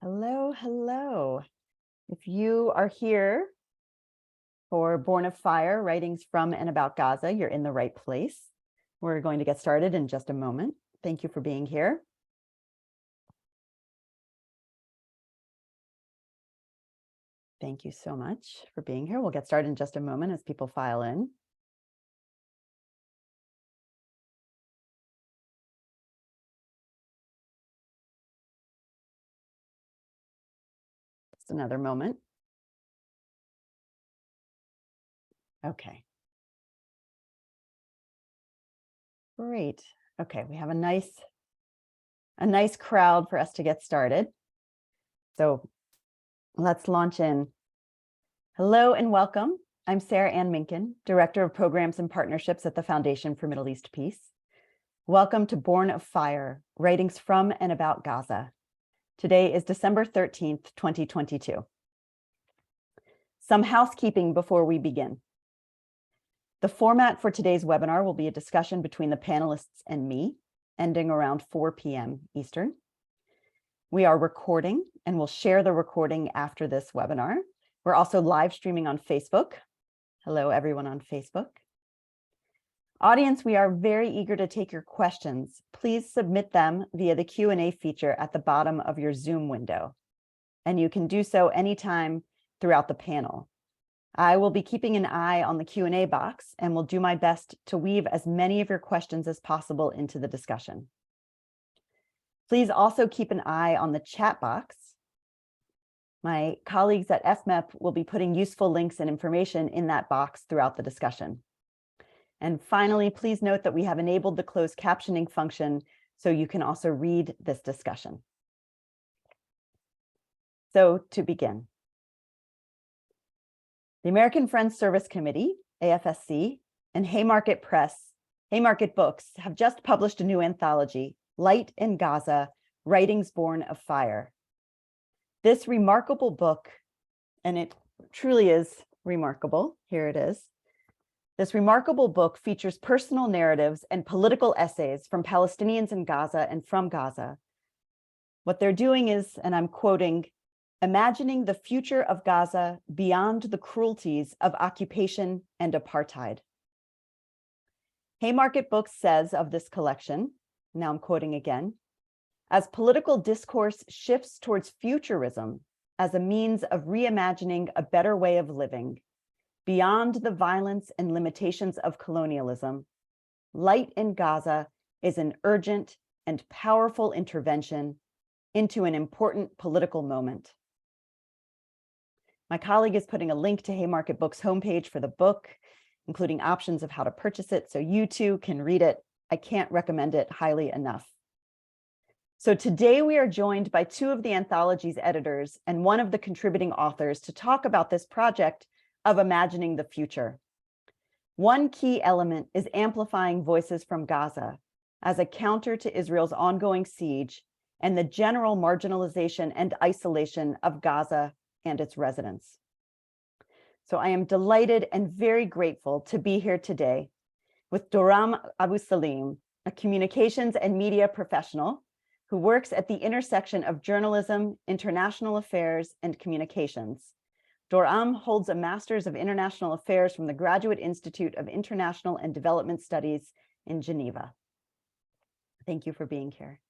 Hello, hello. If you are here for Born of Fire, Writings from and About Gaza, you're in the right place. We're going to get started in just a moment. Thank you for being here. Thank you so much for being here. We'll get started in just a moment as people file in. Just another moment. Okay. Great. Okay, we have a nice crowd for us to get started. So let's launch in. Hello and welcome. I'm Sarah Ann Minkin, Director of Programs and Partnerships at the Foundation for Middle East Peace. Welcome to Born of Fire, Writings from and About Gaza. Today is December 13th, 2022. Some housekeeping before we begin. The format for today's webinar will be a discussion between the panelists and me, ending around 4 p.m. Eastern. We are recording and we'll share the recording after this webinar. We're also live streaming on Facebook. Hello, everyone on Facebook. Audience, we are very eager to take your questions. Please submit them via the Q&A feature at the bottom of your Zoom window. And you can do so anytime throughout the panel. I will be keeping an eye on the Q&A box and will do my best to weave as many of your questions as possible into the discussion. Please also keep an eye on the chat box. My colleagues at FMEP will be putting useful links and information in that box throughout the discussion. And finally, please note that we have enabled the closed captioning function so you can also read this discussion. So to begin. The American Friends Service Committee, AFSC, and Haymarket Books have just published a new anthology, Light in Gaza, Writings Born of Fire. This remarkable book, and it truly is remarkable, here it is. This remarkable book features personal narratives and political essays from Palestinians in Gaza and from Gaza. What they're doing is, and I'm quoting, imagining the future of Gaza beyond the cruelties of occupation and apartheid. Haymarket Books says of this collection, now I'm quoting again, as political discourse shifts towards futurism as a means of reimagining a better way of living, beyond the violence and limitations of colonialism, Light in Gaza is an urgent and powerful intervention into an important political moment. My colleague is putting a link to Haymarket Books' homepage for the book, including options of how to purchase it so you too can read it. I can't recommend it highly enough. So today we are joined by two of the anthology's editors and one of the contributing authors to talk about this project of imagining the future. One key element is amplifying voices from Gaza as a counter to Israel's ongoing siege and the general marginalization and isolation of Gaza and its residents. So I am delighted and very grateful to be here today with Dorgham Abusalim, a communications and media professional who works at the intersection of journalism, international affairs, and communications. Dorgham holds a Master's of International Affairs from the Graduate Institute of International and Development Studies in Geneva. Thank you for being here.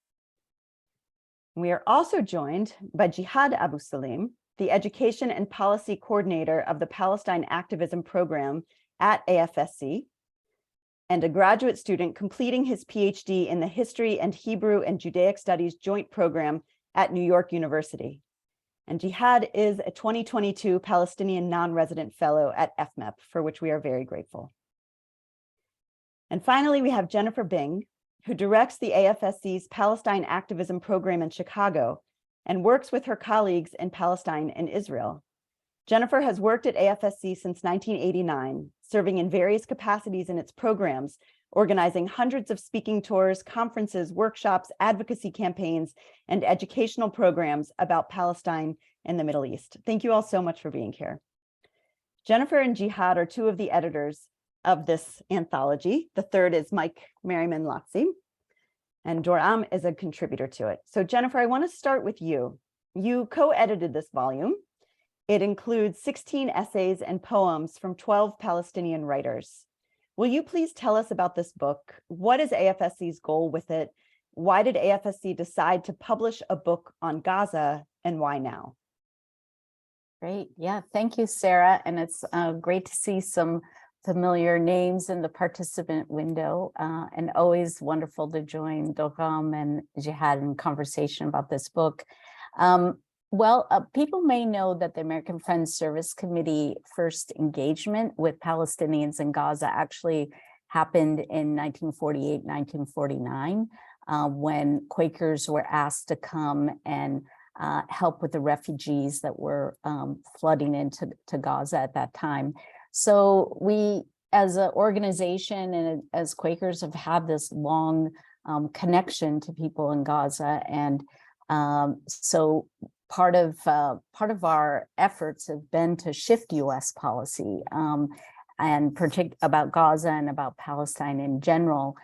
We are also joined by Jehad Abusalim, the Education and Policy Coordinator of the Palestine Activism Program at AFSC, and a graduate student completing his PhD in the History and Hebrew and Judaic Studies Joint Program at New York University. And Jehad is a 2022 Palestinian non-resident fellow at FMEP, for which we are very grateful. And finally, we have Jennifer Bing, who directs the AFSC's Palestine Activism Program in Chicago and works with her colleagues in Palestine and Israel. Jennifer has worked at AFSC since 1989, serving in various capacities in its programs, organizing hundreds of speaking tours, conferences, workshops, advocacy campaigns, and educational programs about Palestine and the Middle East. Thank you all so much for being here. Jennifer and Jehad are two of the editors of this anthology. The third is Mike Merriman-Lotzi, and Dorgham is a contributor to it. So Jennifer, I want to start with you. You co-edited this volume. It includes 16 essays and poems from 12 Palestinian writers. Will you please tell us about this book? What is AFSC's goal with it? Why did AFSC decide to publish a book on Gaza, and why now? Great. Yeah, thank you, Sarah. And it's great to see some familiar names in the participant window, and always wonderful to join Dorgham and Jehad in conversation about this book. People may know that the American Friends Service Committee first engagement with Palestinians in Gaza actually happened in 1948, 1949, when Quakers were asked to come and help with the refugees that were flooding into Gaza at that time. So we, as an organization and as Quakers, have had this long connection to people in Gaza, and so part of our efforts have been to shift U.S. policy and about Gaza and about Palestine in general.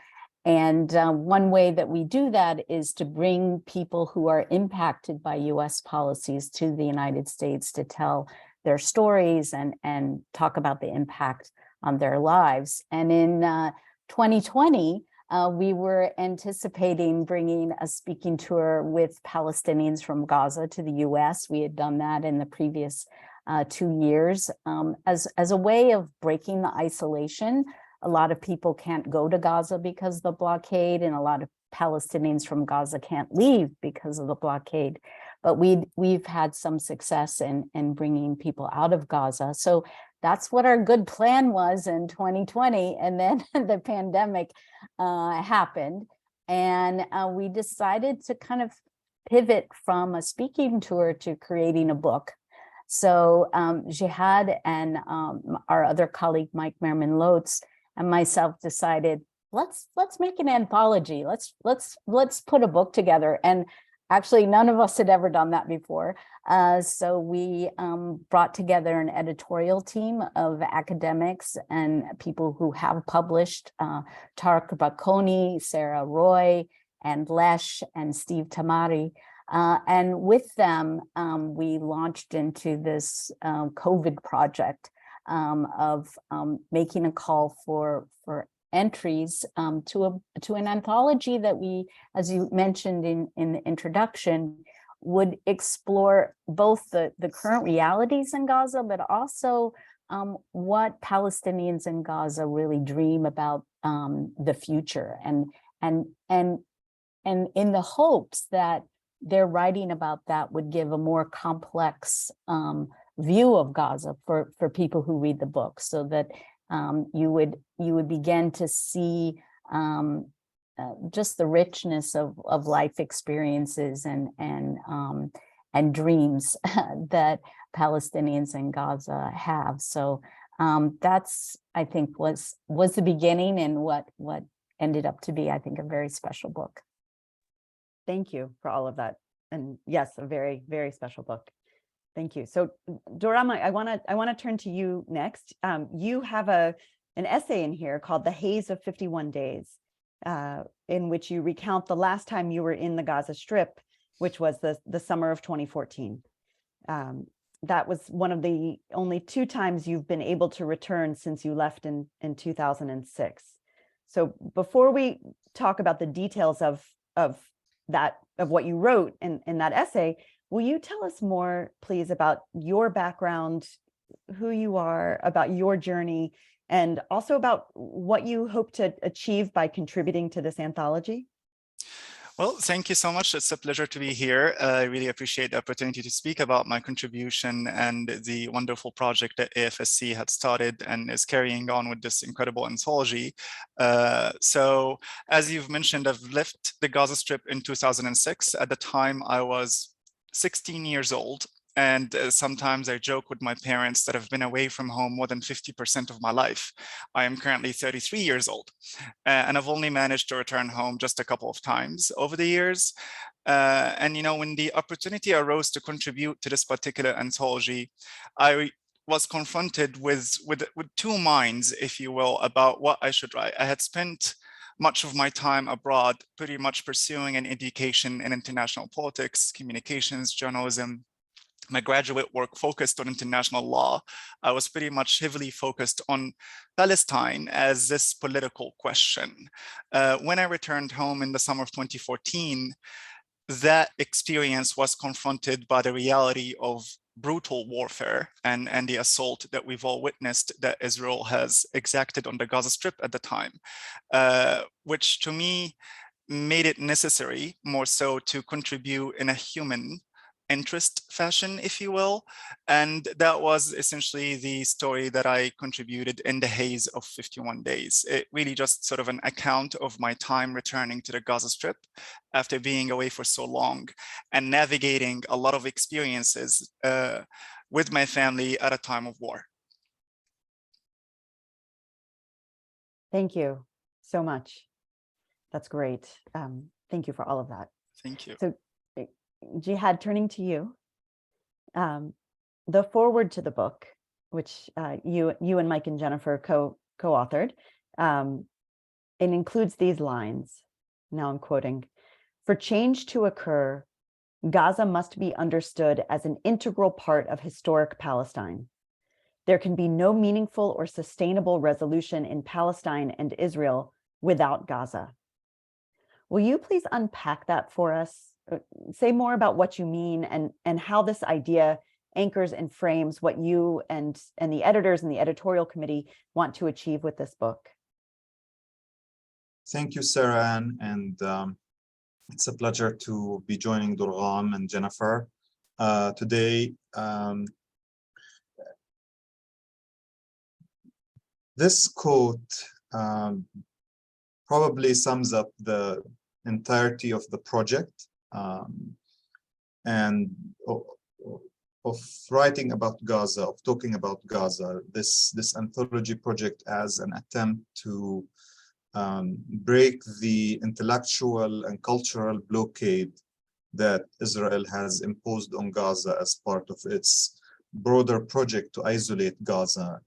And one way that we do that is to bring people who are impacted by U.S. policies to the United States to tell their stories and talk about the impact on their lives. And in 2020, we were anticipating bringing a speaking tour with Palestinians from Gaza to the U.S. We had done that in the previous 2 years as a way of breaking the isolation. A lot of people can't go to Gaza because of the blockade, and a lot of Palestinians from Gaza can't leave because of the blockade. But we've had some success in bringing people out of Gaza. So that's what our good plan was in 2020. And then the pandemic happened. And we decided to kind of pivot from a speaking tour to creating a book. So Jehad and our other colleague, Mike Merriman-Lotes, and myself decided, let's make an anthology. Let's put a book together. And actually, none of us had ever done that before. So we brought together an editorial team of academics and people who have published, Tarek Bakoni, Sarah Roy, and Lesh, and Steve Tamari. And with them, we launched into this COVID project of making a call for entries to an anthology that we, as you mentioned in the introduction, would explore both the current realities in Gaza, but also what Palestinians in Gaza really dream about the future, and in the hopes that their writing about that would give a more complex view of Gaza for people who read the book, so that you would begin to see just the richness of life experiences and dreams that Palestinians in Gaza have. So that's, I think, was the beginning, and what ended up to be, I think, a very special book. Thank you for all of that. And yes, a very, very special book. Thank you. So Dorgham, I want to turn to you next. You have an essay in here called "The Haze of 51 Days," in which you recount the last time you were in the Gaza Strip, which was the summer of 2014. That was one of the only 2 times you've been able to return since you left in 2006. So before we talk about the details of what you wrote in that essay, will you tell us more, please, about your background, who you are, about your journey, and also about what you hope to achieve by contributing to this anthology? Well, thank you so much. It's a pleasure to be here. I really appreciate the opportunity to speak about my contribution and the wonderful project that AFSC had started and is carrying on with this incredible anthology. So, as you've mentioned, I've left the Gaza Strip in 2006. At the time, I was 16 years old. And sometimes I joke with my parents that I've been away from home more than 50% of my life. I am currently 33 years old, and I've only managed to return home just a couple of times over the years. And you know, when the opportunity arose to contribute to this particular anthology, I was confronted with 2 minds, if you will, about what I should write. I had spent much of my time abroad, pretty much pursuing an education in international politics, communications, journalism. My graduate work focused on international law. I was pretty much heavily focused on Palestine as this political question. When I returned home in the summer of 2014, that experience was confronted by the reality of brutal warfare and the assault that we've all witnessed that Israel has exacted on the Gaza Strip at the time, which to me made it necessary more so to contribute in a human interest fashion, if you will. And that was essentially the story that I contributed in the haze of 51 days. It really just sort of an account of my time returning to the Gaza Strip after being away for so long and navigating a lot of experiences with my family at a time of war. Thank you so much. That's great. Thank you for all of that. Thank you. So, Jehad, turning to you, the foreword to the book, which you and Mike and Jennifer co-authored, it includes these lines. Now I'm quoting: "For change to occur, Gaza must be understood as an integral part of historic Palestine. There can be no meaningful or sustainable resolution in Palestine and Israel without Gaza." Will you please unpack that for us? Say more about what you mean and how this idea anchors and frames what you and the editors and the editorial committee want to achieve with this book. Thank you, Sarah Ann, and it's a pleasure to be joining Dorgham and Jennifer today. This quote probably sums up the entirety of the project. And of writing about Gaza, of talking about Gaza, this anthology project as an attempt to break the intellectual and cultural blockade that Israel has imposed on Gaza as part of its broader project to isolate Gaza,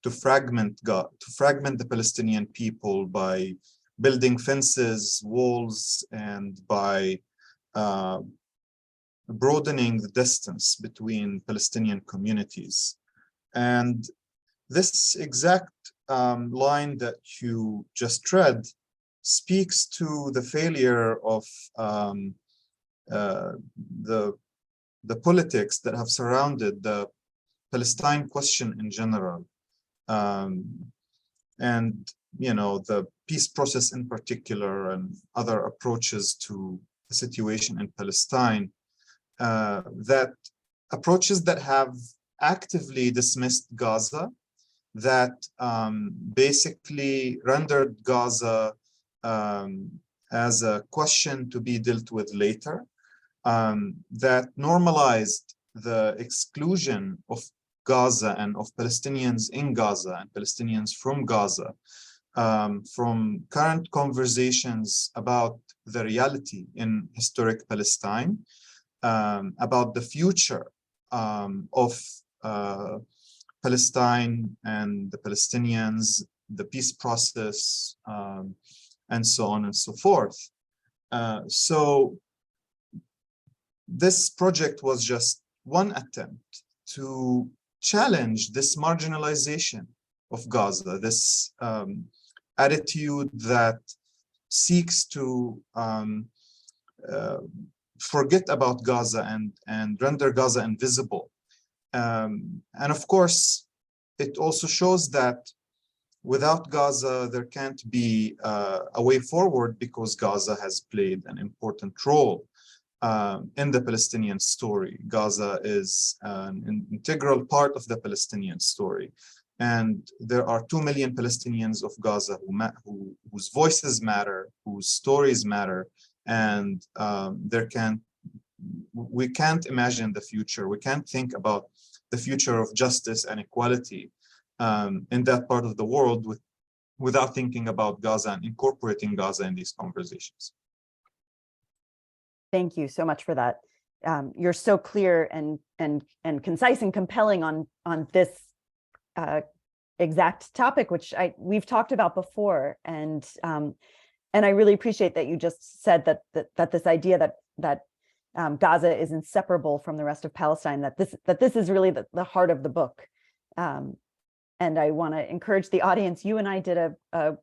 to fragment the Palestinian people by building fences, walls, and by broadening the distance between Palestinian communities. And this exact line that you just read speaks to the failure of the politics that have surrounded the Palestine question in general. And the peace process in particular and other approaches to the situation in Palestine, that approaches that have actively dismissed Gaza, that basically rendered Gaza as a question to be dealt with later, that normalized the exclusion of Gaza and of Palestinians in Gaza and Palestinians from Gaza, from current conversations about the reality in historic Palestine, about the future of Palestine and the Palestinians, the peace process, and so on and so forth. So this project was just one attempt to challenge this marginalization of Gaza, this attitude that seeks to forget about Gaza and render Gaza invisible. And of course, it also shows that without Gaza, there can't be a way forward, because Gaza has played an important role in the Palestinian story. Gaza is an integral part of the Palestinian story. And there are 2 million Palestinians of Gaza whose voices matter, whose stories matter, and we can't imagine the future. We can't think about the future of justice and equality in that part of the world without thinking about Gaza and incorporating Gaza in these conversations. Thank you so much for that. You're so clear and concise and compelling on this exact topic, which we've talked about before, and I really appreciate that you just said that this idea that Gaza is inseparable from the rest of Palestine, that this is really the heart of the book. And I want to encourage the audience. You and I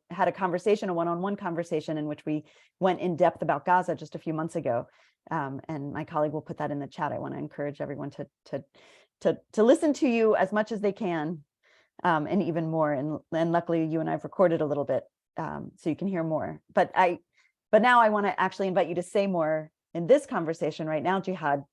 had a conversation, a one-on-one conversation, in which we went in depth about Gaza just a few months ago. And my colleague will put that in the chat. I want to encourage everyone to listen to you as much as they can, and even more. And luckily, you and I've recorded a little bit, so you can hear more. But now I want to actually invite you to say more in this conversation right now, Jehad.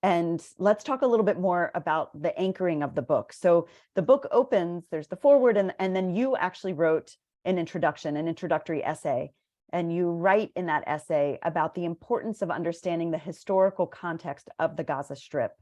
And let's talk a little bit more about the anchoring of the book. So the book opens, there's the foreword, and then you actually wrote an introductory essay. And you write in that essay about the importance of understanding the historical context of the Gaza Strip.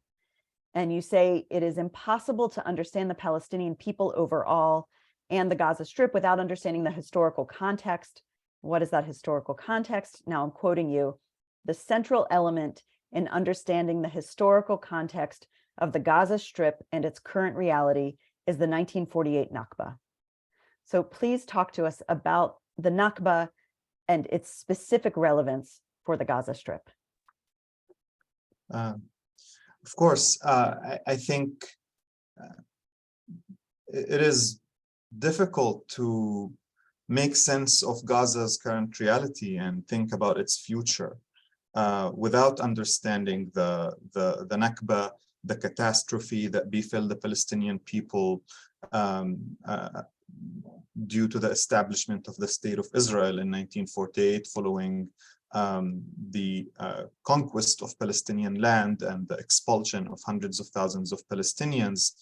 And you say it is impossible to understand the Palestinian people overall and the Gaza Strip without understanding the historical context. What is that historical context? Now I'm quoting you. The central element in understanding the historical context of the Gaza Strip and its current reality is the 1948 Nakba. So please talk to us about the Nakba and its specific relevance for the Gaza Strip. Of course, I think it is difficult to make sense of Gaza's current reality and think about its future without understanding the Nakba, the catastrophe that befell the Palestinian people due to the establishment of the State of Israel in 1948, following the conquest of Palestinian land and the expulsion of hundreds of thousands of Palestinians.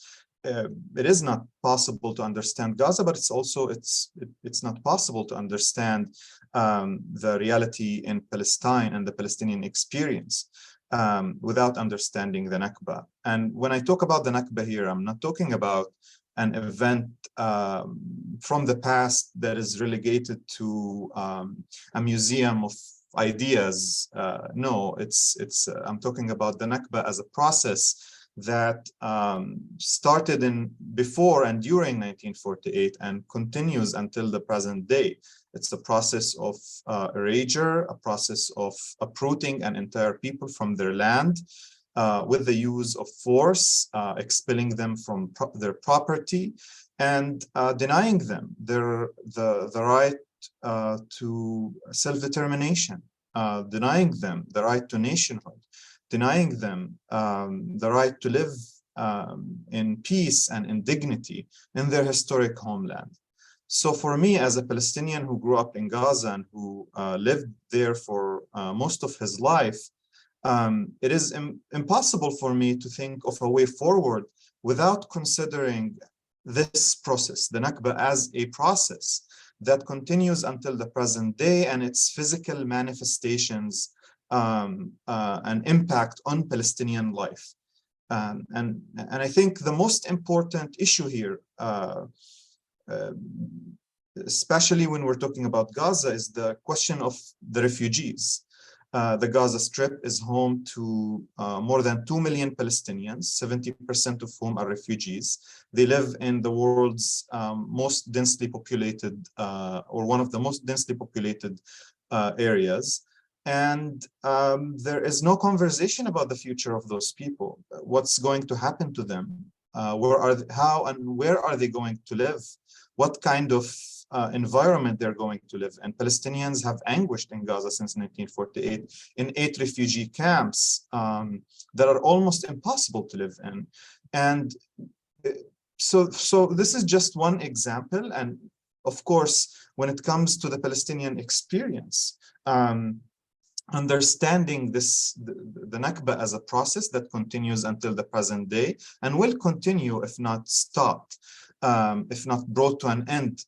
It is not possible to understand Gaza, but it's not possible to understand the reality in Palestine and the Palestinian experience without understanding the Nakba. And when I talk about the Nakba here, I'm not talking about an event from the past that is relegated to a museum of ideas. No, I'm talking about the Nakba as a process that started before and during 1948 and continues until the present day. It's a process of erasure, a process of uprooting an entire people from their land with the use of force, expelling them from their property, and denying them the right to self-determination, denying them the right to nationhood, denying them the right to live in peace and in dignity in their historic homeland. So for me, as a Palestinian who grew up in Gaza and who lived there for most of his life, it is impossible for me to think of a way forward without considering this process, the Nakba, as a process that continues until the present day and its physical manifestations an impact on Palestinian life. And I think the most important issue here, especially when we're talking about Gaza, is the question of the refugees. The Gaza Strip is home to more than 2 million Palestinians, 70% of whom are refugees. They live in the world's most densely populated, or one of the most densely populated areas. And there is no conversation about the future of those people. What's going to happen to them? How and where are they going to live? What kind of environment they're going to live in? Palestinians have anguished in Gaza since 1948 in 8 refugee camps that are almost impossible to live in. And so this is just one example. And of course, when it comes to the Palestinian experience, understanding the Nakba as a process that continues until the present day and will continue if not stopped, if not brought to an end,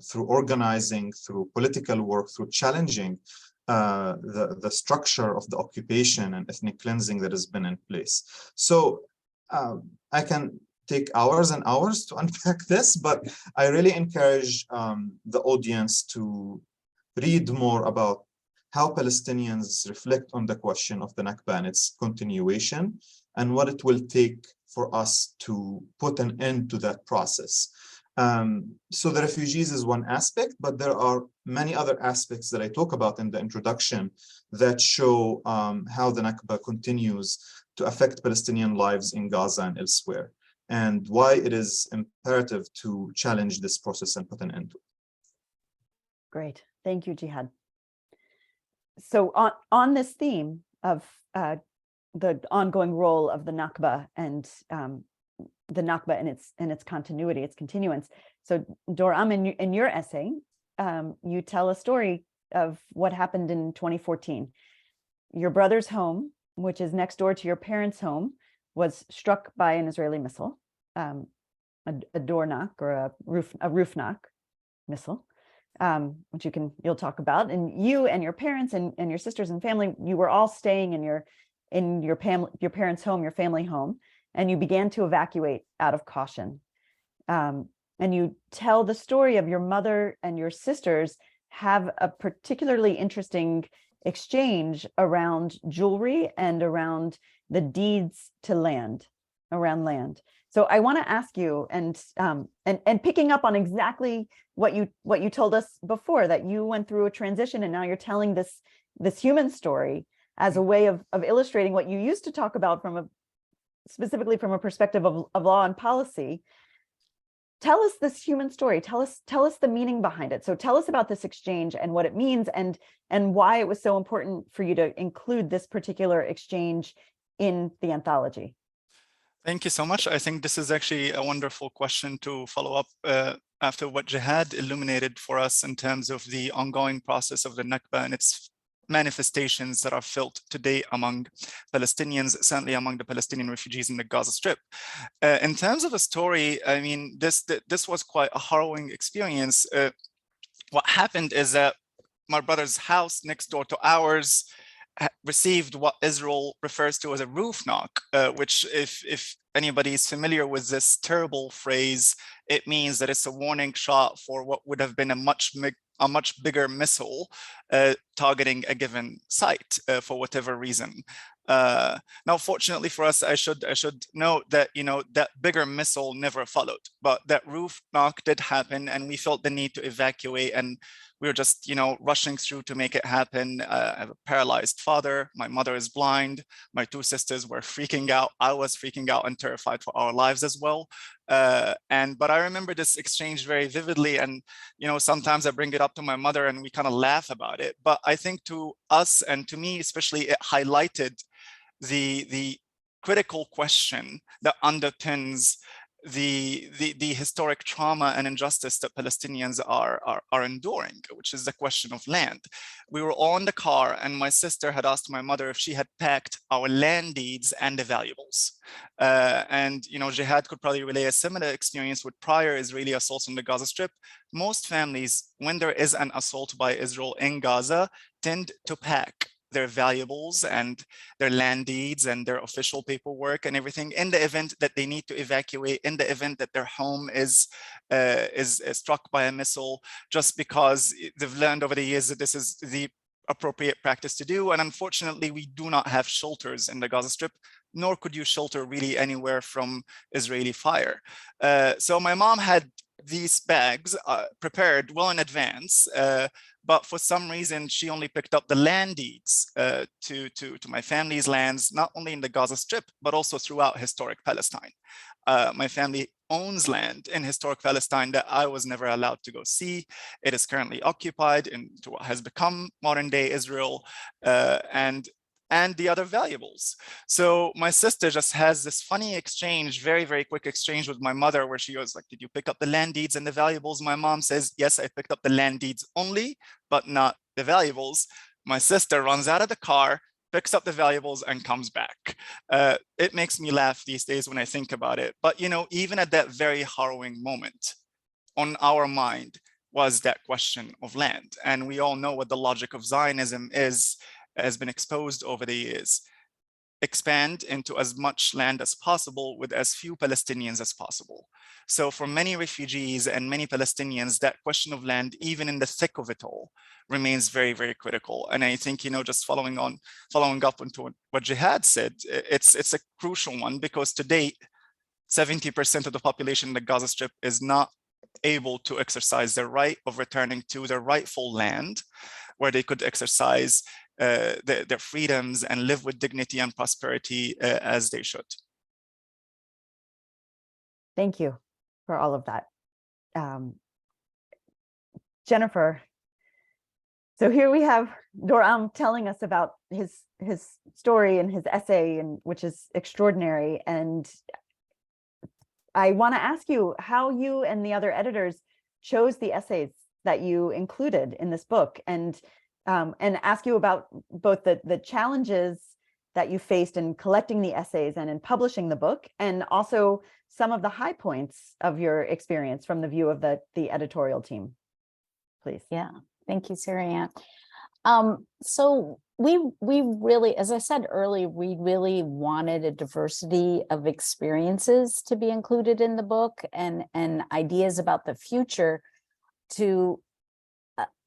through organizing, through political work, through challenging the structure of the occupation and ethnic cleansing that has been in place. So I can take hours and hours to unpack this, but I really encourage the audience to read more about how Palestinians reflect on the question of the Nakba and its continuation, and what it will take for us to put an end to that process. So the refugees is one aspect, but there are many other aspects that I talk about in the introduction that show how the Nakba continues to affect Palestinian lives in Gaza and elsewhere, and why it is imperative to challenge this process and put an end to it. Great. Thank you, Jehad. So on this theme of the ongoing role of the Nakba and the Nakba in its continuity, its continuance. So Dorgham, in your essay, you tell a story of what happened in 2014. Your brother's home, which is next door to your parents' home, was struck by an Israeli missile, a door knock or a roof knock missile, which you'll talk about. And you and your parents and your sisters and family, you were all staying in your parents' home, your family home, and you began to evacuate out of caution. And you tell the story of your mother and your sisters have a particularly interesting exchange around jewelry and around the deeds to land, around land. So I want to ask you, and picking up on exactly what you told us before, that you went through a transition and now you're telling this human story as a way of illustrating what you used to talk about specifically from a perspective of law and policy. Tell us this human story. Tell us the meaning behind it. So tell us about this exchange and what it means, and why it was so important for you to include this particular exchange in the anthology. Thank you so much. I think this is actually a wonderful question to follow up after what Jehad illuminated for us in terms of the ongoing process of the Nakba and its manifestations that are felt today among Palestinians, certainly among the Palestinian refugees in the Gaza Strip. In terms of a story, I mean, this was quite a harrowing experience. What happened is that my brother's house next door to ours received what Israel refers to as a roof knock, which if anybody is familiar with this terrible phrase, it means that it's a warning shot for what would have been a much bigger missile targeting a given site for whatever reason. Now, fortunately for us, I should note that that bigger missile never followed, but that roof knock did happen, and we felt the need to evacuate, and we were just rushing through to make it happen. I have a paralyzed father. My mother is blind. My two sisters were freaking out. I was freaking out and terrified for our lives as well. But I remember this exchange very vividly, and sometimes I bring it up to my mother and we kind of laugh about it. But I think to us, and to me especially, it highlighted the critical question that underpins the historic trauma and injustice that Palestinians are enduring, which is the question of land. We were all in the car, and my sister had asked my mother if she had packed our land deeds and the valuables. And Jehad could probably relay a similar experience with prior Israeli assaults on the Gaza Strip. Most families, when there is an assault by Israel in Gaza, tend to pack their valuables and their land deeds and their official paperwork and everything in the event that they need to evacuate, in the event that their home is struck by a missile, just because they've learned over the years that this is the appropriate practice to do. And unfortunately, we do not have shelters in the Gaza Strip, nor could you shelter really anywhere from Israeli fire. So my mom had these bags prepared well in advance, but for some reason, she only picked up the land deeds to my family's lands, not only in the Gaza Strip, but also throughout historic Palestine. My family owns land in historic Palestine that I was never allowed to go see. It is currently occupied into what has become modern day Israel, and the other valuables. So my sister just has this funny exchange, very, very quick exchange with my mother, where she goes like, did you pick up the land deeds and the valuables? My mom says, yes, I picked up the land deeds only, but not the valuables. My sister runs out of the car, picks up the valuables and comes back. It makes me laugh these days when I think about it. But even at that very harrowing moment, on our mind was that question of land. And we all know what the logic of Zionism has been exposed over the years. Expand into as much land as possible with as few Palestinians as possible. So for many refugees and many Palestinians, that question of land, even in the thick of it all, remains very, very critical. And I think, just following up onto what Jehad said, it's a crucial one, because to date, 70% of the population in the Gaza Strip is not able to exercise their right of returning to their rightful land, where they could exercise their freedoms and live with dignity and prosperity as they should. Thank you for all of that. Jennifer, so here we have Dorgham telling us about his story and his essay, and which is extraordinary. And I want to ask you how you and the other editors chose the essays that you included in this book, and ask you about both the challenges that you faced in collecting the essays and in publishing the book, and also some of the high points of your experience from the view of the editorial team, please. Yeah, thank you, Sarianne. So we really, as I said earlier, we really wanted a diversity of experiences to be included in the book, and ideas about the future. To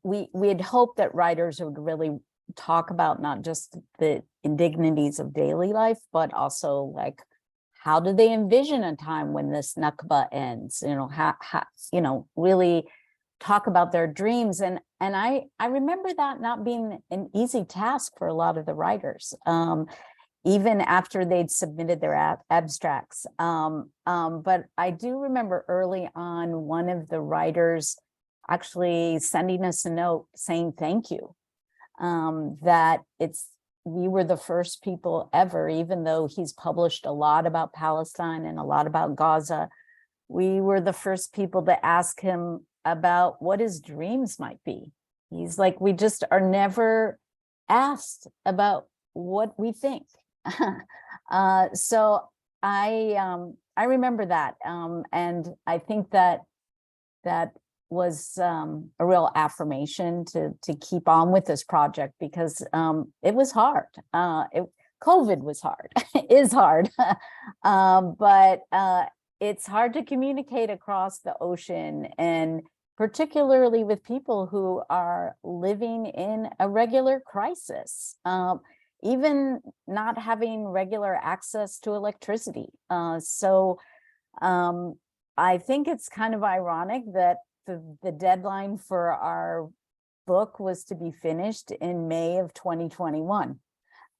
we had hoped that writers would really talk about not just the indignities of daily life, but also like, how do they envision a time when this Nakba ends? You know, how really talk about their dreams. And I remember that not being an easy task for a lot of the writers, even after they'd submitted their abstracts. But I do remember early on one of the writers actually sending us a note saying thank you, that we were the first people ever, even though he's published a lot about Palestine and a lot about Gaza, we were the first people to ask him about what his dreams might be. He's like, we just are never asked about what we think. So I remember that, and I think that was a real affirmation to keep on with this project, because it was hard. COVID was hard, is hard, but it's hard to communicate across the ocean, and particularly with people who are living in a regular crisis, even not having regular access to electricity. So I think it's kind of ironic that the deadline for our book was to be finished in May of 2021.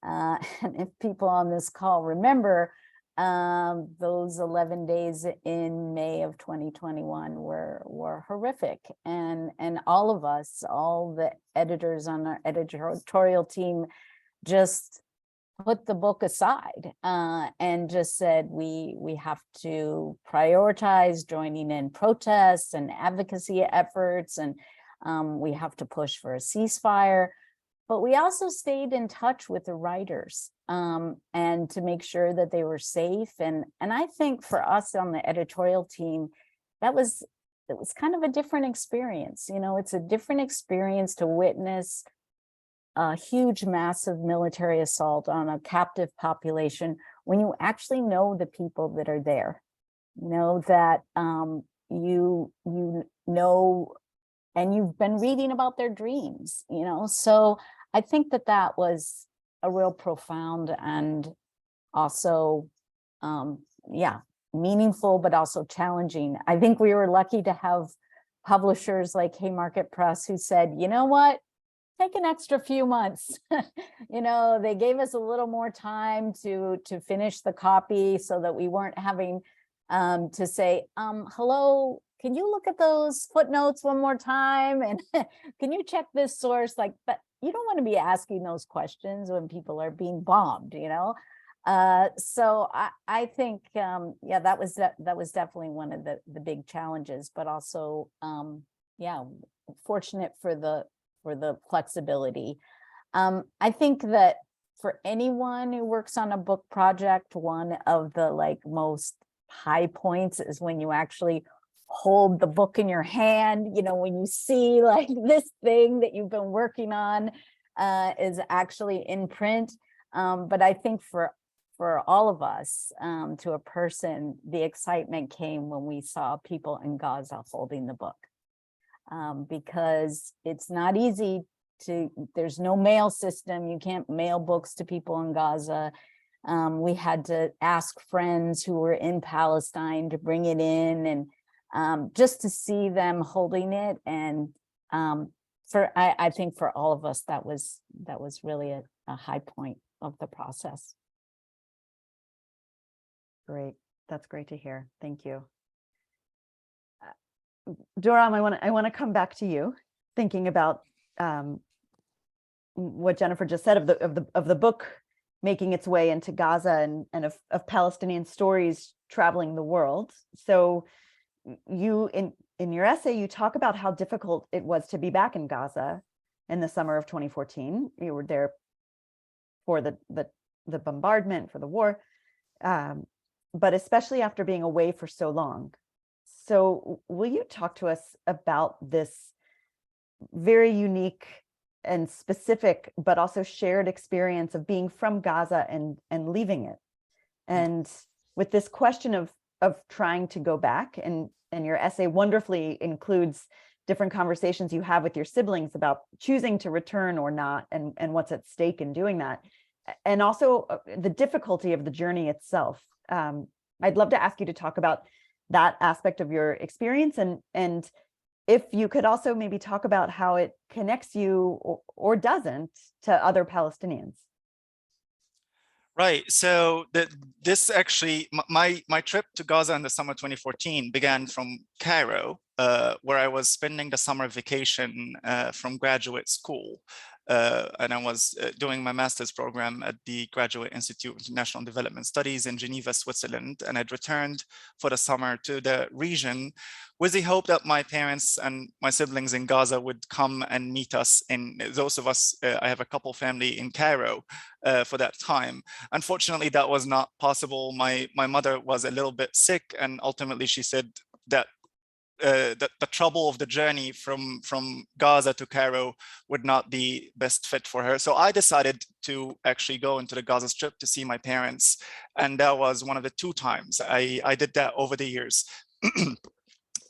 And if people on this call remember, those 11 days in May of 2021 were horrific. And all of us, all the editors on our editorial team, just put the book aside and just said, we have to prioritize joining in protests and advocacy efforts, and we have to push for a ceasefire. But we also stayed in touch with the writers and to make sure that they were safe. And I think for us on the editorial team, it was kind of a different experience. You know, it's a different experience to witness a huge, massive military assault on a captive population when you actually know the people that are there, you know, that you know, and you've been reading about their dreams, you know. So I think that was a real profound and also, meaningful, but also challenging. I think we were lucky to have publishers like Haymarket Press who said, you know what, take an extra few months. You know, they gave us a little more time to finish the copy so that we weren't having to say, hello, can you look at those footnotes one more time? And can you check this source? Like, but you don't want to be asking those questions when people are being bombed, you know? So I think, that was definitely one of the big challenges, but also, fortunate for the flexibility. I think that for anyone who works on a book project, one of the most high points is when you actually hold the book in your hand, you know, when you see like this thing that you've been working on is actually in print. But I think for all of us, to a person, the excitement came when we saw people in Gaza holding the book. Because it's not easy there's no mail system. You can't mail books to people in Gaza. We had to ask friends who were in Palestine to bring it in, and just to see them holding it. And I think for all of us, that was really a high point of the process. Great. That's great to hear. Thank you. Dorgham, I want to come back to you, thinking about what Jennifer just said of the book making its way into Gaza and of Palestinian stories traveling the world. So you in your essay, you talk about how difficult it was to be back in Gaza in the summer of 2014. You were there for the bombardment, for the war, but especially after being away for so long. So will you talk to us about this very unique and specific, but also shared experience of being from Gaza and leaving it? And with this question of trying to go back, and your essay wonderfully includes different conversations you have with your siblings about choosing to return or not, and what's at stake in doing that, and also the difficulty of the journey itself. I'd love to ask you to talk about that aspect of your experience, and if you could also maybe talk about how it connects you or doesn't to other Palestinians. Right. So this actually, my trip to Gaza in the summer 2014 began from Cairo, where I was spending the summer vacation from graduate school. And I was doing my master's program at the Graduate Institute of International Development Studies in Geneva, Switzerland. And I'd returned for the summer to the region with the hope that my parents and my siblings in Gaza would come and meet us. And those of us, I have a couple family in Cairo for that time. Unfortunately, that was not possible. My mother was a little bit sick, and ultimately she said that the trouble of the journey from Gaza to Cairo would not be best fit for her. So I decided to actually go into the Gaza Strip to see my parents. And that was one of the 2 times I did that over the years.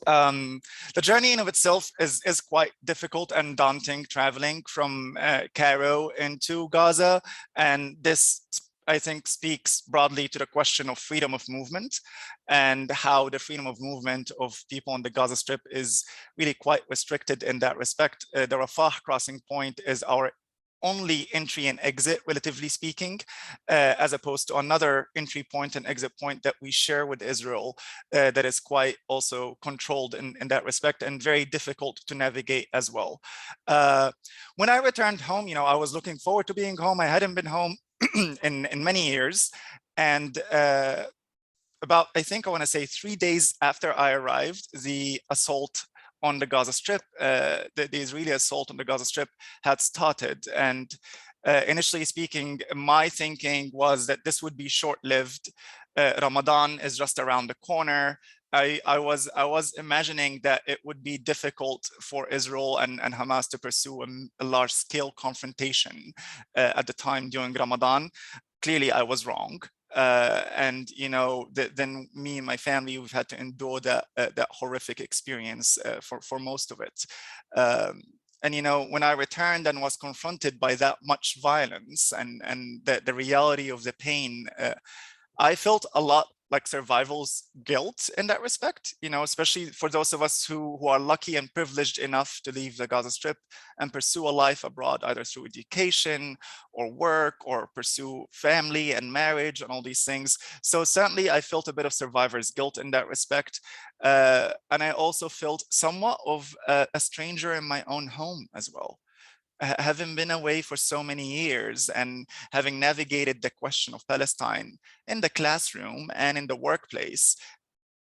The journey in of itself is quite difficult and daunting, traveling from Cairo into Gaza. And this, I think, speaks broadly to the question of freedom of movement and how the freedom of movement of people on the Gaza Strip is really quite restricted in that respect. The Rafah crossing point is our only entry and exit, relatively speaking, as opposed to another entry point and exit point that we share with Israel that is quite also controlled in that respect and very difficult to navigate as well. When I returned home, I was looking forward to being home. I hadn't been home in many years. And about, I think I want to say 3 days after I arrived, the assault on the Gaza Strip, the Israeli assault on the Gaza Strip had started. And initially speaking, my thinking was that this would be short-lived. Ramadan is just around the corner. I was imagining that it would be difficult for Israel and Hamas to pursue a large-scale confrontation at the time during Ramadan. Clearly, I was wrong. And then me and my family, we've had to endure that horrific experience for most of it. And when I returned and was confronted by that much violence and the reality of the pain, I felt a lot like survival's guilt in that respect, especially for those of us who are lucky and privileged enough to leave the Gaza Strip and pursue a life abroad, either through education or work or pursue family and marriage and all these things. So certainly I felt a bit of survivor's guilt in that respect. And I also felt somewhat of a stranger in my own home as well. Having been away for so many years and having navigated the question of Palestine in the classroom and in the workplace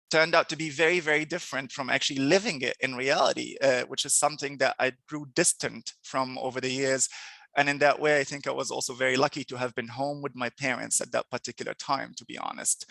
turned out to be very, very different from actually living it in reality, which is something that I grew distant from over the years. And in that way, I think I was also very lucky to have been home with my parents at that particular time, to be honest,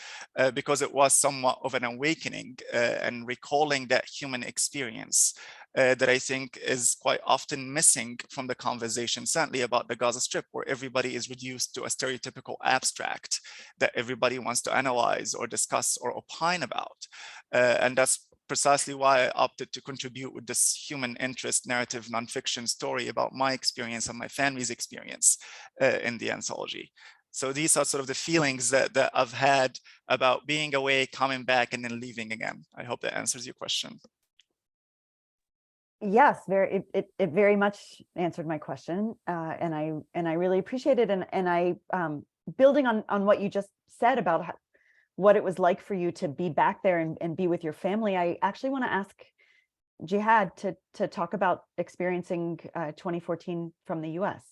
because it was somewhat of an awakening and recalling that human experience that I think is quite often missing from the conversation, certainly about the Gaza Strip, where everybody is reduced to a stereotypical abstract that everybody wants to analyze or discuss or opine about. And that's precisely why I opted to contribute with this human interest narrative nonfiction story about my experience and my family's experience in the anthology. So these are sort of the feelings that I've had about being away, coming back, and then leaving again. I hope that answers your question. Yes, it very much answered my question, and I really appreciate it. And I building on what you just said about what it was like for you to be back there and be with your family, I actually want to ask Jehad to talk about experiencing 2014 from the US.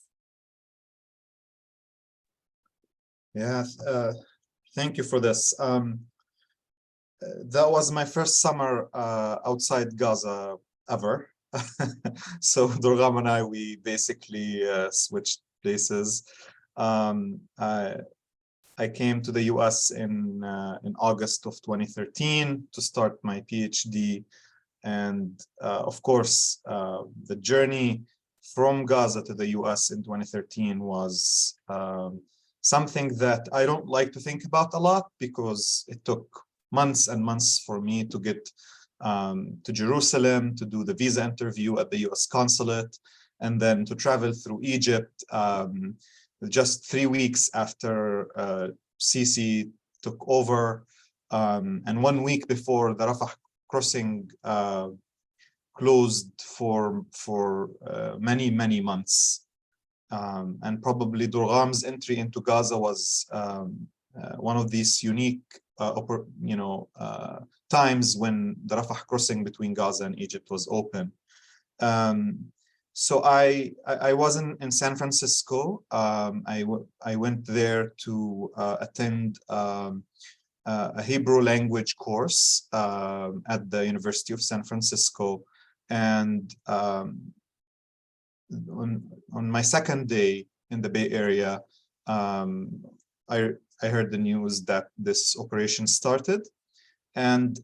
Yeah, thank you for this. That was my first summer outside Gaza ever. So Dorgham and we basically switched places. I came to the US in August of 2013 to start my PhD. And of course, the journey from Gaza to the US in 2013 was something that I don't like to think about a lot, because it took months and months for me to get to Jerusalem, to do the visa interview at the US consulate, and then to travel through Egypt just 3 weeks after Sisi took over, and 1 week before the Rafah crossing closed for many months. And probably Dorgham's entry into Gaza was one of these unique times when the Rafah crossing between Gaza and Egypt was open. So I wasn't in San Francisco. I went there to attend a Hebrew language course at the University of San Francisco. And on my second day in the Bay Area, I heard the news that this operation started. And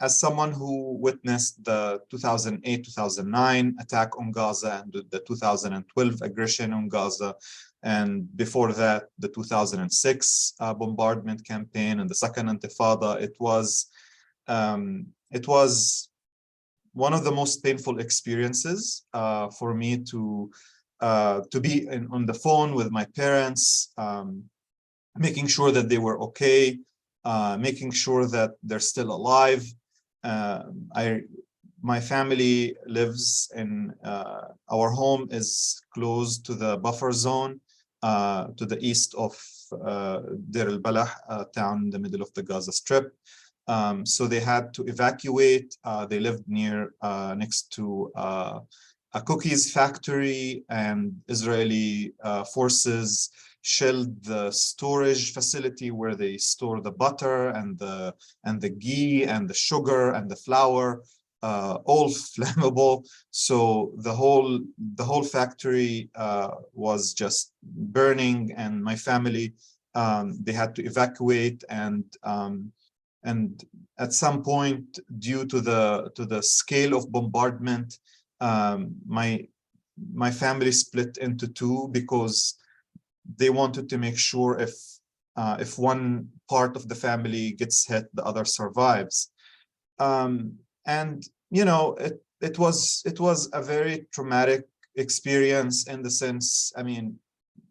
as someone who witnessed the 2008-2009 attack on Gaza and the 2012 aggression on Gaza, and before that, the 2006 bombardment campaign and the second Intifada, it was one of the most painful experiences for me to be on the phone with my parents, making sure that they were okay, making sure that they're still alive. My family lives in, our home is close to the buffer zone, to the east of Deir al-Balah, town in the middle of the Gaza Strip. So they had to evacuate. They lived next to a cookies factory, and Israeli forces shelled the storage facility where they store the butter and the ghee and the sugar and the flour, all flammable. So the whole factory was just burning, and my family, they had to evacuate, and at some point, due to the scale of bombardment, my family split into two, because they wanted to make sure if one part of the family gets hit, the other survives. And you know, it was a very traumatic experience in the sense, I mean,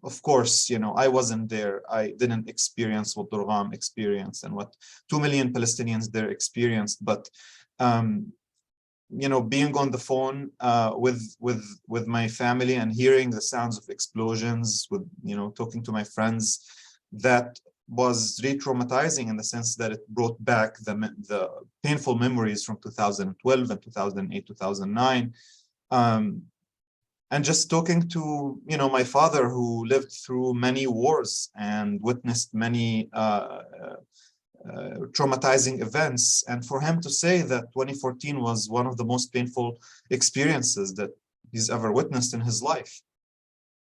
of course, you know, I wasn't there. I didn't experience what Dorgham experienced and what 2 million Palestinians there experienced. But you know, being on the phone with my family and hearing the sounds of explosions, with, you know, talking to my friends, that was re-traumatizing in the sense that it brought back the painful memories from 2012 and 2008, 2009. And just talking to, you know, my father, who lived through many wars and witnessed many traumatizing events, and for him to say that 2014 was one of the most painful experiences that he's ever witnessed in his life.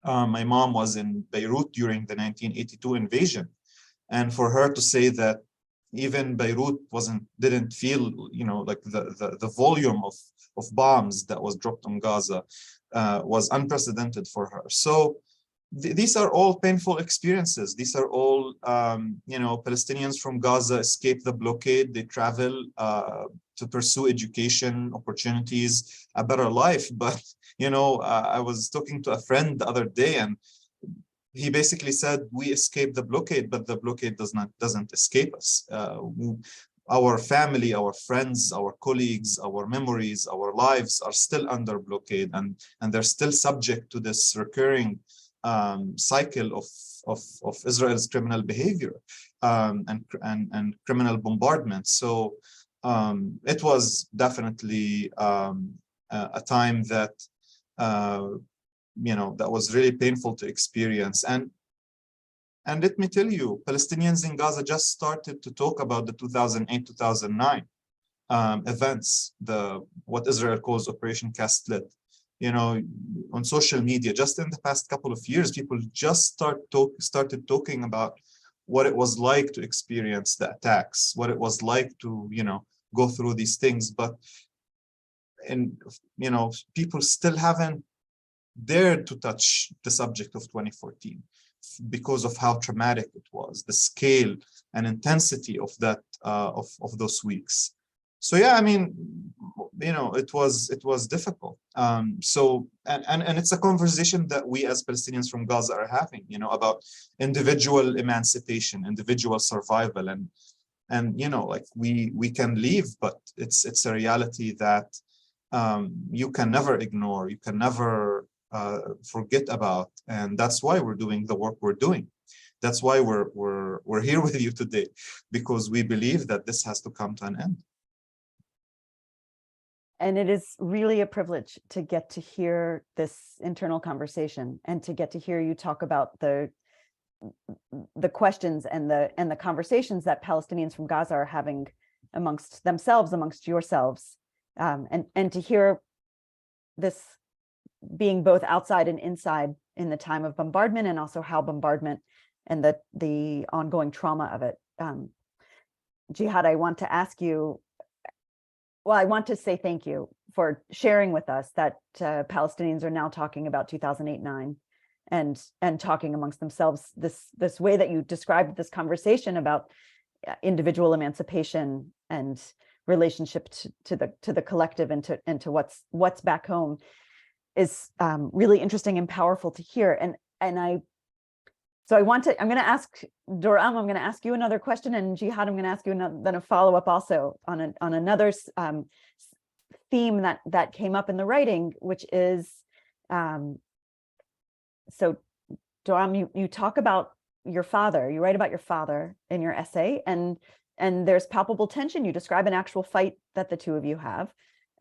My mom was in Beirut during the 1982 invasion, and for her to say that even Beirut didn't feel, you know, like the volume of bombs that was dropped on Gaza was unprecedented for her. So these are all painful experiences. These are all, you know, Palestinians from Gaza escape the blockade. They travel to pursue education opportunities, a better life. But, you know, I was talking to a friend the other day, and he basically said, we escaped the blockade, but the blockade doesn't escape us. Our family, our friends, our colleagues, our memories, our lives are still under blockade, and they're still subject to this recurring cycle of Israel's criminal behavior and criminal bombardment. So it was definitely a time that that was really painful to experience. And let me tell you, Palestinians in Gaza just started to talk about the 2008-2009 events, what Israel calls Operation Cast Lead. On social media, just in the past couple of years, people just started talking about what it was like to experience the attacks, what it was like to, go through these things. But, people still haven't dared to touch the subject of 2014 because of how traumatic it was, the scale and intensity of that, of those weeks. So yeah, I mean, it was difficult. So and it's a conversation that we as Palestinians from Gaza are having, about individual emancipation, individual survival, and like we can leave, but it's a reality that you can never ignore, you can never forget about, and that's why we're doing the work we're doing. That's why we're here with you today, because we believe that this has to come to an end. And it is really a privilege to get to hear this internal conversation and to get to hear you talk about the questions and the conversations that Palestinians from Gaza are having amongst themselves, amongst yourselves, and to hear this being both outside and inside in the time of bombardment, and also how bombardment and the ongoing trauma of it. Jehad, I want to ask you, well, I want to say thank you for sharing with us that Palestinians are now talking about 2008-9 and talking amongst themselves this way that you described this conversation about individual emancipation and relationship to the collective and to what's back home is really interesting and powerful to hear. I'm going to ask Dorgham, I'm going to ask you another question, and Jehad, I'm going to ask you then a follow-up also on another theme that came up in the writing, which is, so Dorgham, you talk about your father, you write about your father in your essay, and there's palpable tension. You describe an actual fight that the two of you have,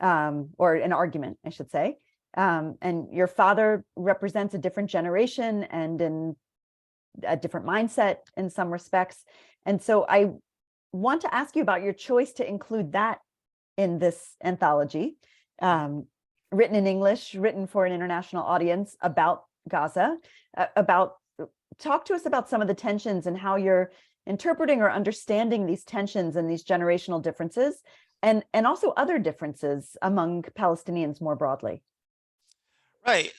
or an argument, I should say. And your father represents a different generation and in a different mindset in some respects. And so I want to ask you about your choice to include that in this anthology, written in English, written for an international audience about Gaza, talk to us about some of the tensions and how you're interpreting or understanding these tensions and these generational differences, and also other differences among Palestinians more broadly. Right.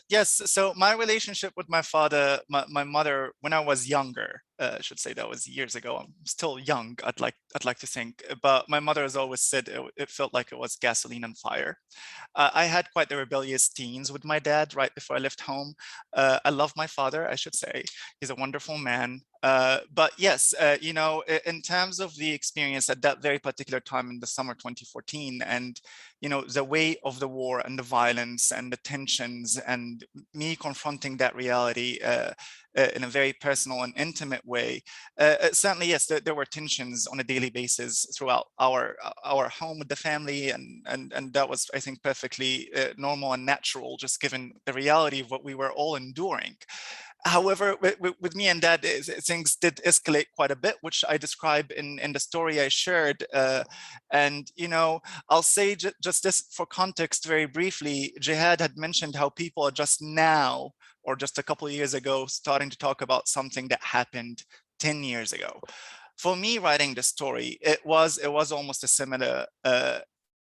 Yes. So my relationship with my father, my mother, when I was younger, I should say that was years ago. I'm still young, I'd like to think. But my mother has always said it felt like it was gasoline and fire. I had quite the rebellious teens with my dad right before I left home. I love my father, I should say. He's a wonderful man. But yes, in terms of the experience at that very particular time in the summer 2014, and the weight of the war and the violence and the tensions, and me confronting that reality in a very personal and intimate way, certainly yes, there were tensions on a daily basis throughout our home with the family, and that was, I think, perfectly normal and natural, just given the reality of what we were all enduring. However, with me and Dad, things did escalate quite a bit, which I describe in the story I shared. And I'll say just this for context very briefly. Jehad had mentioned how people are just now, or just a couple of years ago, starting to talk about something that happened 10 years ago. For me, writing the story, it was almost a similar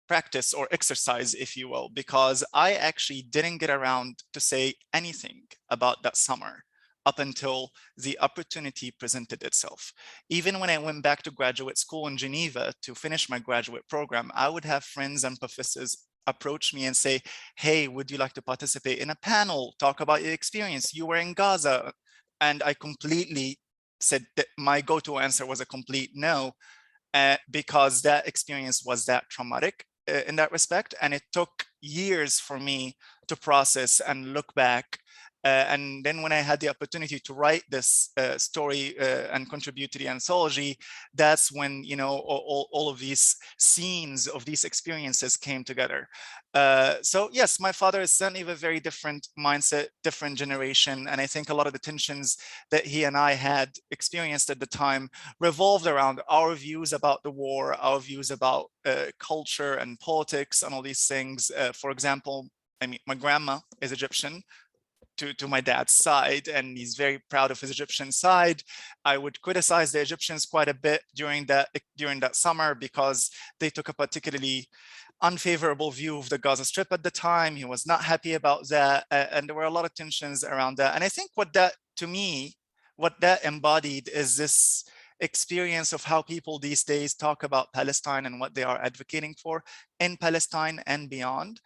practice or exercise, if you will, because I actually didn't get around to say anything about that summer up until the opportunity presented itself. Even when I went back to graduate school in Geneva to finish my graduate program, I would have friends and professors approach me and say, hey, would you like to participate in a panel, talk about your experience? You were in Gaza. And I completely said that my go-to answer was a complete no, because that experience was that traumatic in that respect. And it took years for me to process and look back. And then when I had the opportunity to write this story and contribute to the anthology, that's when, you know, all of these scenes of these experiences came together. So yes, my father is certainly of a very different mindset, different generation. And I think a lot of the tensions that he and I had experienced at the time revolved around our views about the war, our views about culture and politics and all these things. For example, I mean, my grandma is Egyptian to my dad's side, and he's very proud of his Egyptian side. I would criticize the Egyptians quite a bit during that summer because they took a particularly unfavorable view of the Gaza Strip at the time. He was not happy about that, and there were a lot of tensions around that. And I think what that, to me, what that embodied is this experience of how people these days talk about Palestine and what they are advocating for in Palestine and beyond.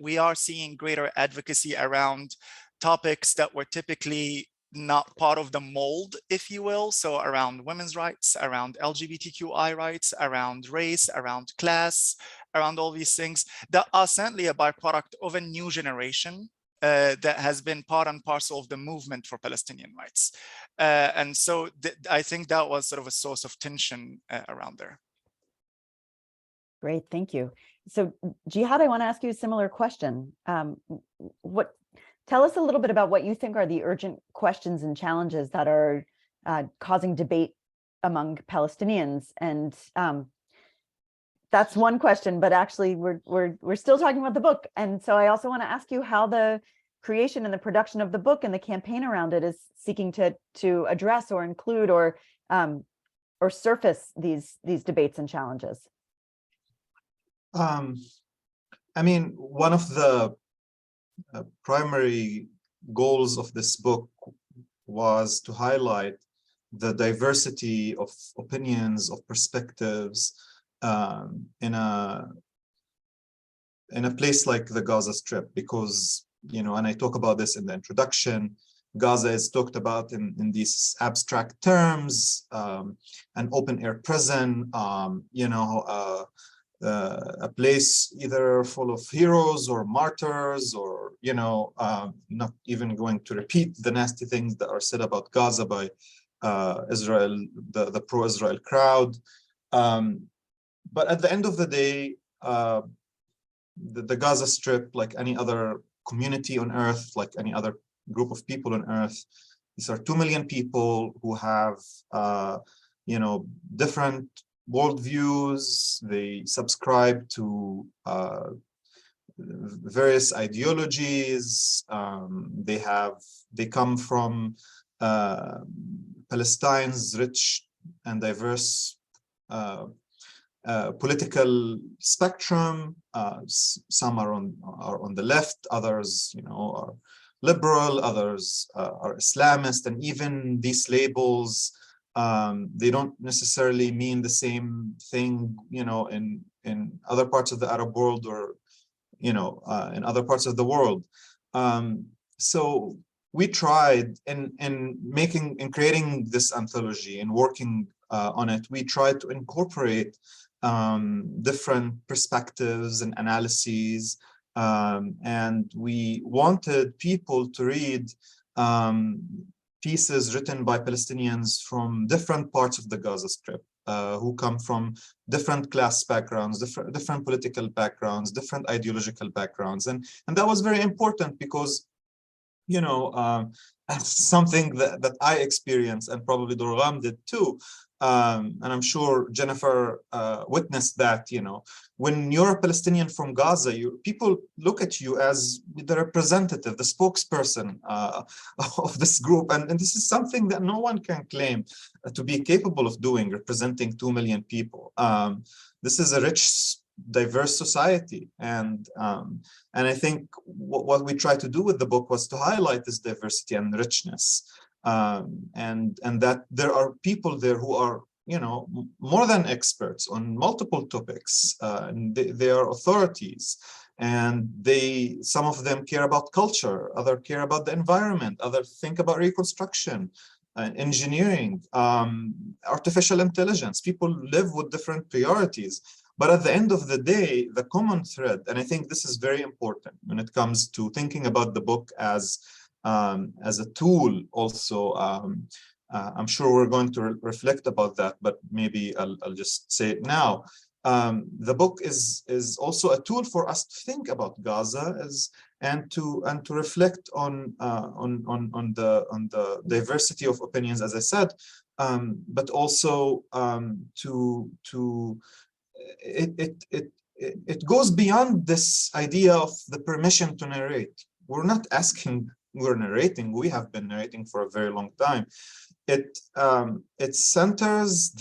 We are seeing greater advocacy around topics that were typically not part of the mold, if you will. So around women's rights, around LGBTQI rights, around race, around class, around all these things that are certainly a byproduct of a new generation that has been part and parcel of the movement for Palestinian rights. And so I think that was sort of a source of tension around there. Great, thank you. So Jehad, I want to ask you a similar question. Tell us a little bit about what you think are the urgent questions and challenges that are causing debate among Palestinians. And that's one question, but actually we're still talking about the book. And so I also want to ask you how the creation and the production of the book and the campaign around it is seeking to address or include or surface these debates and challenges. I mean, one of the primary goals of this book was to highlight the diversity of opinions, of perspectives in a place like the Gaza Strip, because, you know, and I talk about this in the introduction, Gaza is talked about in these abstract terms, an open air prison, you know, a place either full of heroes or martyrs, or, you know, not even going to repeat the nasty things that are said about Gaza by Israel, the pro-Israel crowd. But at the end of the day, the Gaza Strip, like any other community on earth, like any other group of people on earth, these are 2 million people who have, you know, different worldviews. They subscribe to various ideologies. They come from Palestine's rich and diverse political spectrum. Some are on the left, others, you know, are liberal, others are Islamist, and even these labels, they don't necessarily mean the same thing, you know, in other parts of the Arab world, or, you know, in other parts of the world. So we tried in creating this anthology and working on it, we tried to incorporate different perspectives and analyses, and we wanted people to read pieces written by Palestinians from different parts of the Gaza Strip, who come from different class backgrounds, different political backgrounds, different ideological backgrounds, and that was very important because, you know, something that I experienced, and probably Dorgham did too, and I'm sure Jennifer witnessed that, you know, when you're a Palestinian from Gaza, people look at you as the representative, the spokesperson of this group, and this is something that no one can claim to be capable of doing, representing 2 million people. This is a rich, diverse society, and I think what we tried to do with the book was to highlight this diversity and richness, and that there are people there who are, you know, more than experts on multiple topics, and they are authorities, And some of them care about culture, others care about the environment, others think about reconstruction, engineering, artificial intelligence. People live with different priorities. But at the end of the day, the common thread, and I think this is very important when it comes to thinking about the book as a tool also. I'm sure we're going to reflect about that, but maybe I'll just say it now. The book is also a tool for us to think about Gaza and to reflect on the diversity of opinions, as I said, but also it goes beyond this idea of the permission to narrate. We're not asking, we're narrating. We have been narrating for a very long time. It centers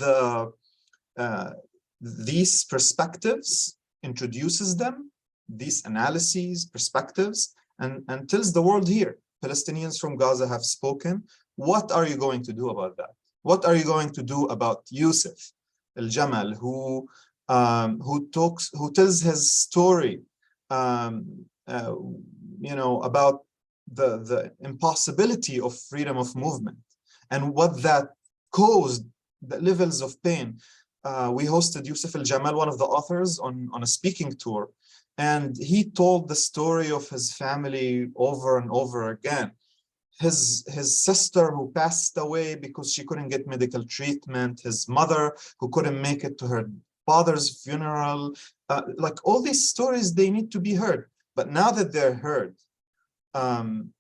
these perspectives, introduces them, these analyses, perspectives, and tells the world here, Palestinians from Gaza have spoken. What are you going to do about that? What are you going to do about Yusuf al-Jamal, who tells his story, about the impossibility of freedom of movement and what that caused, the levels of pain. We hosted Yusuf al-Jamal, one of the authors, on a speaking tour, and he told the story of his family over and over again. His sister who passed away because she couldn't get medical treatment, his mother who couldn't make it to her father's funeral, like all these stories, they need to be heard. But now that they're heard,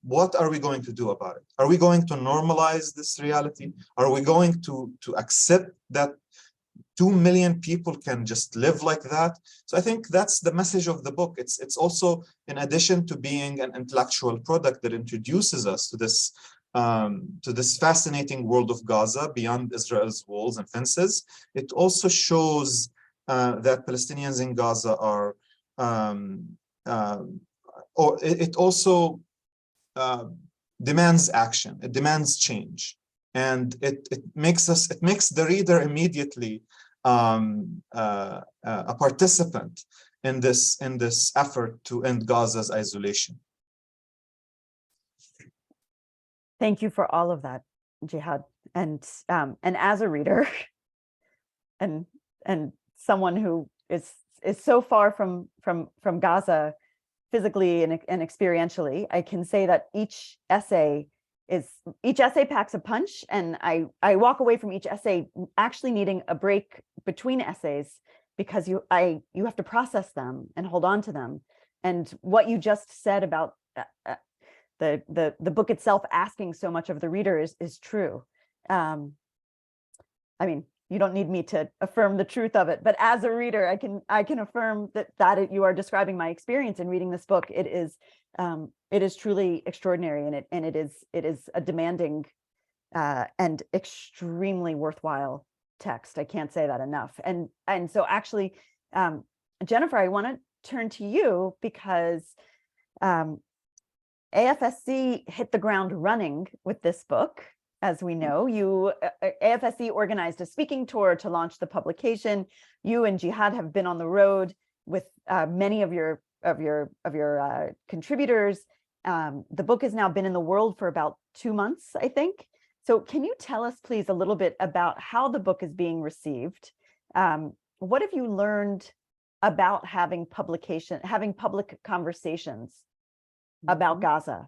what are we going to do about it? Are we going to normalize this reality? Are we going to accept that 2 million people can just live like that? So I think that's the message of the book. It's also, in addition to being an intellectual product that introduces us to this fascinating world of Gaza beyond Israel's walls and fences, it also shows that Palestinians in Gaza are, or it also demands action. It demands change, and it makes the reader immediately a participant in this effort to end Gaza's isolation. Thank you for all of that, Jehad. And as a reader, and someone who is so far from Gaza physically and experientially, I can say that each essay packs a punch, and I walk away from each essay actually needing a break between essays, because you have to process them and hold on to them. And what you just said about the book itself asking so much of the reader is true. I mean, you don't need me to affirm the truth of it, but as a reader, I can affirm that you are describing my experience in reading this book. It is truly extraordinary, and it is a demanding and extremely worthwhile text. I can't say that enough. And so actually, Jennifer, I want to turn to you, because AFSC hit the ground running with this book. As we know, AFSC organized a speaking tour to launch the publication. You and Jehad have been on the road with many of your contributors. The book has now been in the world for about 2 months, I think. So can you tell us, please, a little bit about how the book is being received? What have you learned about having public conversations about Gaza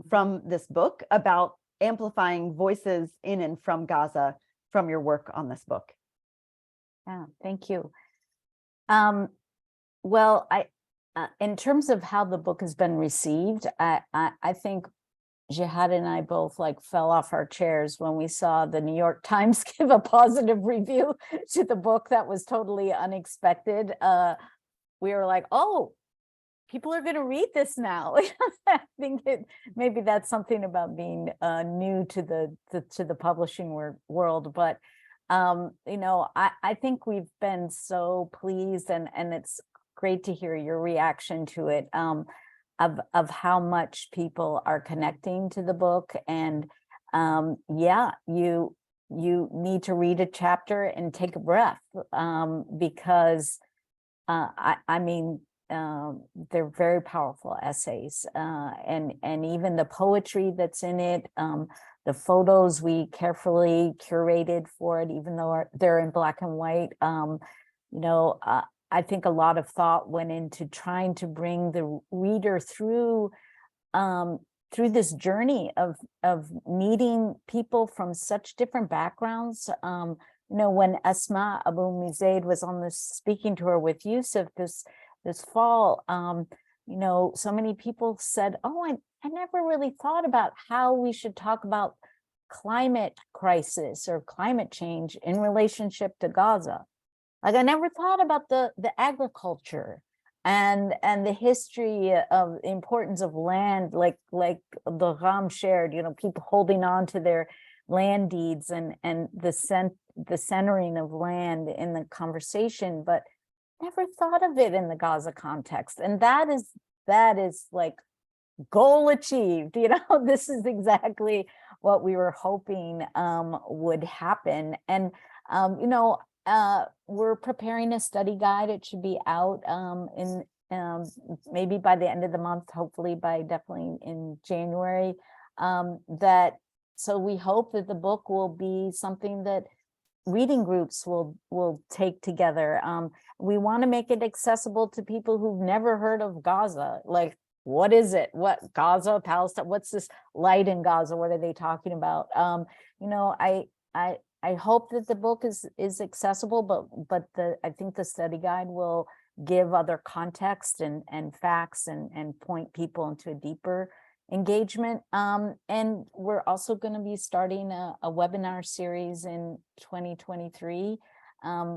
from this book, about amplifying voices in and from Gaza from your work on this book? Yeah, thank you. Well, in terms of how the book has been received, I think Jehad and I both fell off our chairs when we saw the New York Times give a positive review to the book. That was totally unexpected. We were like, oh, people are going to read this now. I think maybe that's something about being new to the publishing world. But I think we've been so pleased, and it's great to hear your reaction to it, of how much people are connecting to the book. And yeah, you need to read a chapter and take a breath, because I mean, they're very powerful essays, and even the poetry that's in it, the photos we carefully curated for it, even though they're in black and white. I think a lot of thought went into trying to bring the reader through this journey of meeting people from such different backgrounds. When Asma Abu Mizaid was on this, speaking to her with Yusuf this fall, so many people said, oh, I never really thought about how we should talk about climate crisis or climate change in relationship to Gaza. Like, I never thought about the agriculture and the history of the importance of land, like Dorgham shared, people holding on to their land deeds and the centering of land in the conversation, but never thought of it in the Gaza context. And that is like goal achieved. This is exactly what we were hoping would happen. And we're preparing a study guide. It should be out in maybe by the end of the month, hopefully definitely in January. So we hope that the book will be something that reading groups will take together. We want to make it accessible to people who've never heard of Gaza. Like, what is it? What Gaza, Palestine? What's this light in Gaza? What are they talking about? I hope that the book is accessible, but I think the study guide will give other context and facts and point people into a deeper engagement. And we're also going to be starting a webinar series in 2023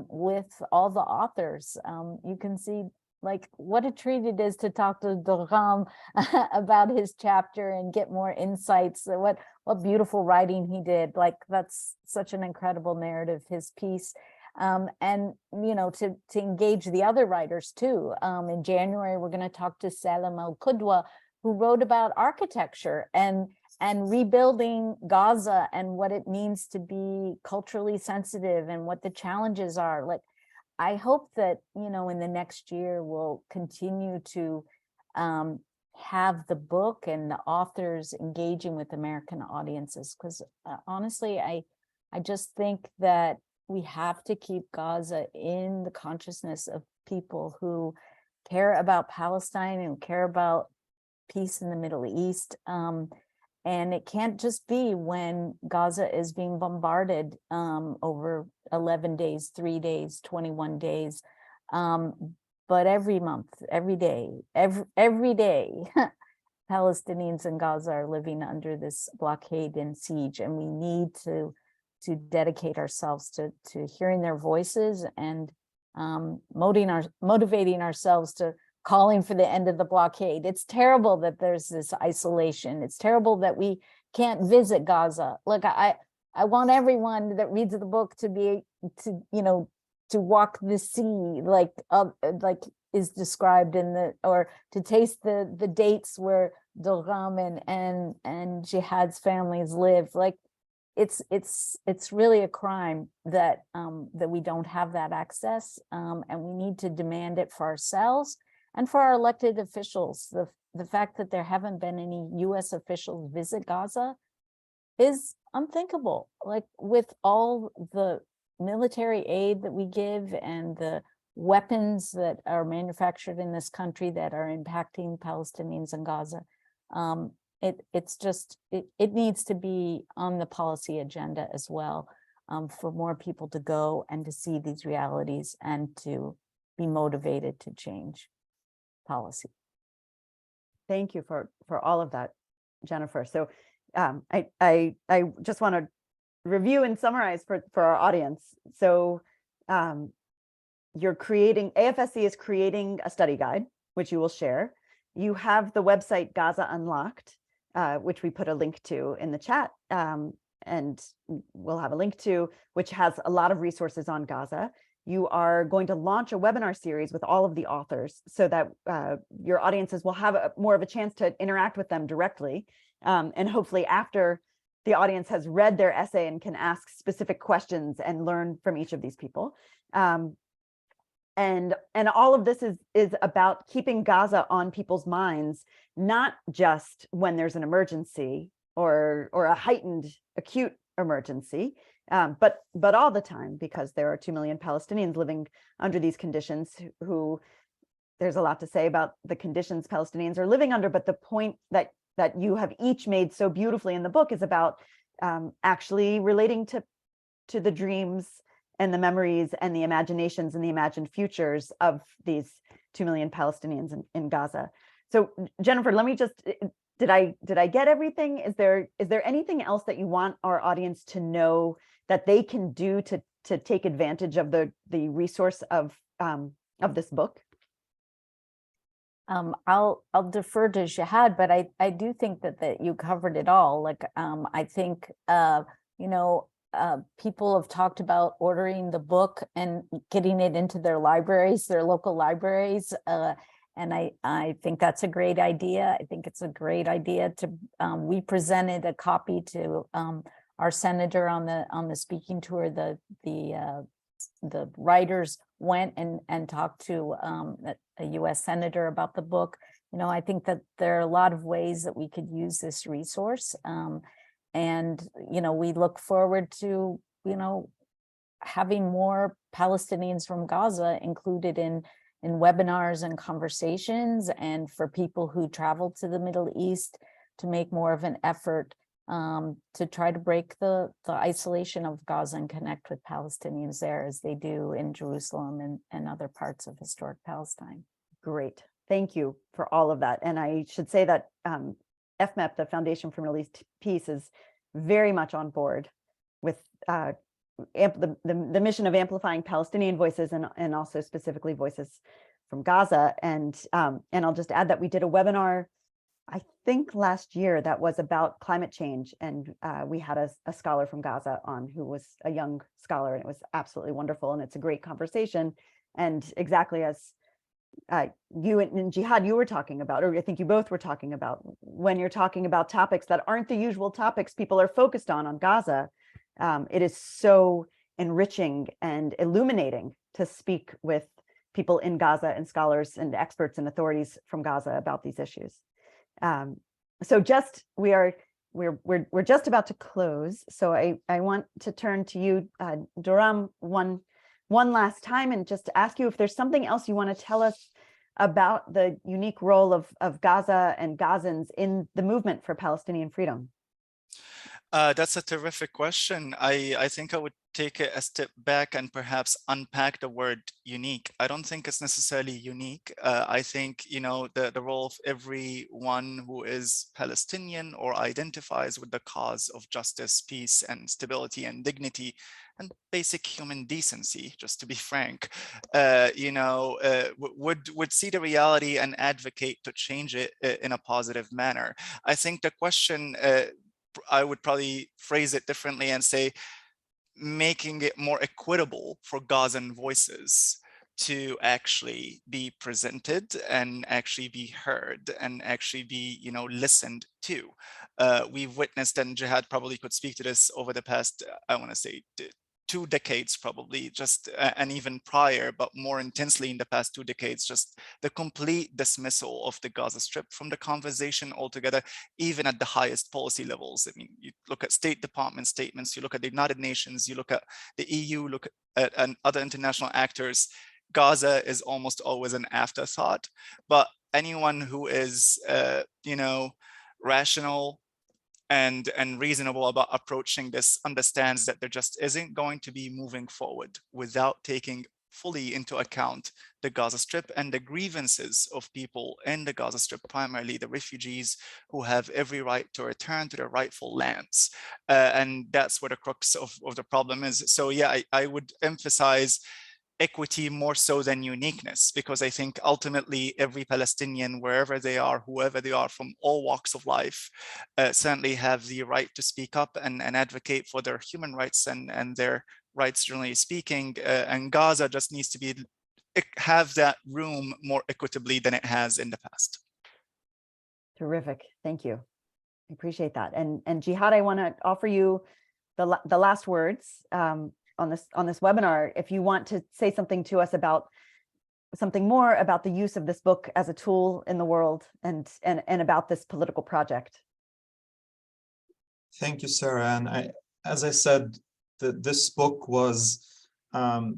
with all the authors. You can see like what a treat it is to talk to Dorgham about his chapter and get more insights. What beautiful writing he did. Like, that's such an incredible narrative, his piece. And to engage the other writers too. In January, we're going to talk to Salam Al-Qudwa, who wrote about architecture and rebuilding Gaza and what it means to be culturally sensitive and what the challenges are. Like, I hope that, in the next year, we'll continue to have the book and the authors engaging with American audiences. Because honestly, I just think that we have to keep Gaza in the consciousness of people who care about Palestine and care about peace in the Middle East. And it can't just be when Gaza is being bombarded over 11 days, 3 days, 21 days, but every month, every day, every day, Palestinians in Gaza are living under this blockade and siege, and we need to dedicate ourselves to hearing their voices and motivating ourselves to calling for the end of the blockade. It's terrible that there's this isolation. It's terrible that we can't visit Gaza. Look, I want everyone that reads the book to be to walk the sea like is described or to taste the dates where Dorgham and Jehad's families live. Like, it's really a crime that we don't have that access, and we need to demand it for ourselves and for our elected officials. The fact that there haven't been any U.S. officials visit Gaza is unthinkable. Like, with all the military aid that we give and the weapons that are manufactured in this country that are impacting Palestinians in Gaza, it needs to be on the policy agenda as well, for more people to go and to see these realities and to be motivated to change policy. Thank you for all of that, Jennifer. So I just want to review and summarize for our audience. So AFSC is creating a study guide, which you will share. You have the website Gaza Unlocked, which we put a link to in the chat, and we'll have a link to, which has a lot of resources on Gaza. You are going to launch a webinar series with all of the authors so that your audiences will have more of a chance to interact with them directly. And hopefully after the audience has read their essay and can ask specific questions and learn from each of these people. And all of this is about keeping Gaza on people's minds, not just when there's an emergency or a heightened acute emergency, but all the time, because there are 2 million Palestinians living under these conditions who there's a lot to say about the conditions Palestinians are living under. But the point that you have each made so beautifully in the book is about actually relating to the dreams and the memories and the imaginations and the imagined futures of these 2 million Palestinians in Gaza. So Jennifer, let me just, did I get everything? Is there anything else that you want our audience to know that they can do to take advantage of the resource of this book? I'll defer to Jehad, but I do think that you covered it all. Like, I think, people have talked about ordering the book and getting it into their libraries, their local libraries. And I think that's a great idea. I think it's a great idea to, we presented a copy to our senator on the speaking tour. The writers went and talked to a US senator about the book. I think that there are a lot of ways that we could use this resource. And, we look forward to, having more Palestinians from Gaza included in webinars and conversations, and for people who travel to the Middle East to make more of an effort to try to break the isolation of Gaza and connect with Palestinians there as they do in Jerusalem and other parts of historic Palestine. Great. Thank you for all of that. And I should say that FMEP, the Foundation for Middle East Peace, is very much on board with the mission of amplifying Palestinian voices and also specifically voices from Gaza. And I'll just add that we did a webinar, I think last year, that was about climate change. And we had a scholar from Gaza on, who was a young scholar, and it was absolutely wonderful. And it's a great conversation. And exactly as you and Jehad, you were talking about, or I think you both were talking about, when you're talking about topics that aren't the usual topics people are focused on Gaza, it is so enriching and illuminating to speak with people in Gaza and scholars and experts and authorities from Gaza about these issues. So we're just about to close. So I want to turn to you, Dorgham, one last time, and just to ask you if there's something else you want to tell us about the unique role of Gaza and Gazans in the movement for Palestinian freedom. That's a terrific question. I think I would take a step back and perhaps unpack the word unique. I don't think it's necessarily unique. I think, the role of everyone who is Palestinian or identifies with the cause of justice, peace, and stability and dignity and basic human decency, just to be frank, would see the reality and advocate to change it in a positive manner. I think the question, I would probably phrase it differently and say, making it more equitable for Gazan voices to actually be presented and actually be heard and actually be, listened to. We've witnessed, and Jehad probably could speak to this, over the past, I want to say, 2 decades probably, just and even prior, but more intensely in the past 2 decades, just the complete dismissal of the Gaza Strip from the conversation altogether, even at the highest policy levels. I mean, you look at State Department statements, you look at the United Nations, you look at the EU, look at and other international actors. Gaza is almost always an afterthought, but anyone who is, rational and reasonable about approaching this understands that there just isn't going to be moving forward without taking fully into account the Gaza Strip and the grievances of people in the Gaza Strip, primarily the refugees who have every right to return to their rightful lands. And that's where the crux of the problem is. So yeah, I would emphasize equity more so than uniqueness, because I think ultimately every Palestinian, wherever they are, whoever they are, from all walks of life, certainly have the right to speak up and advocate for their human rights and their rights, generally speaking. And Gaza just needs to have that room more equitably than it has in the past. Terrific. Thank you. I appreciate that. And Jehad, I want to offer you the last words on this webinar. If you want to say something to us about something more about the use of this book as a tool in the world and about this political project. Thank you, Sarah. And as I said, this book was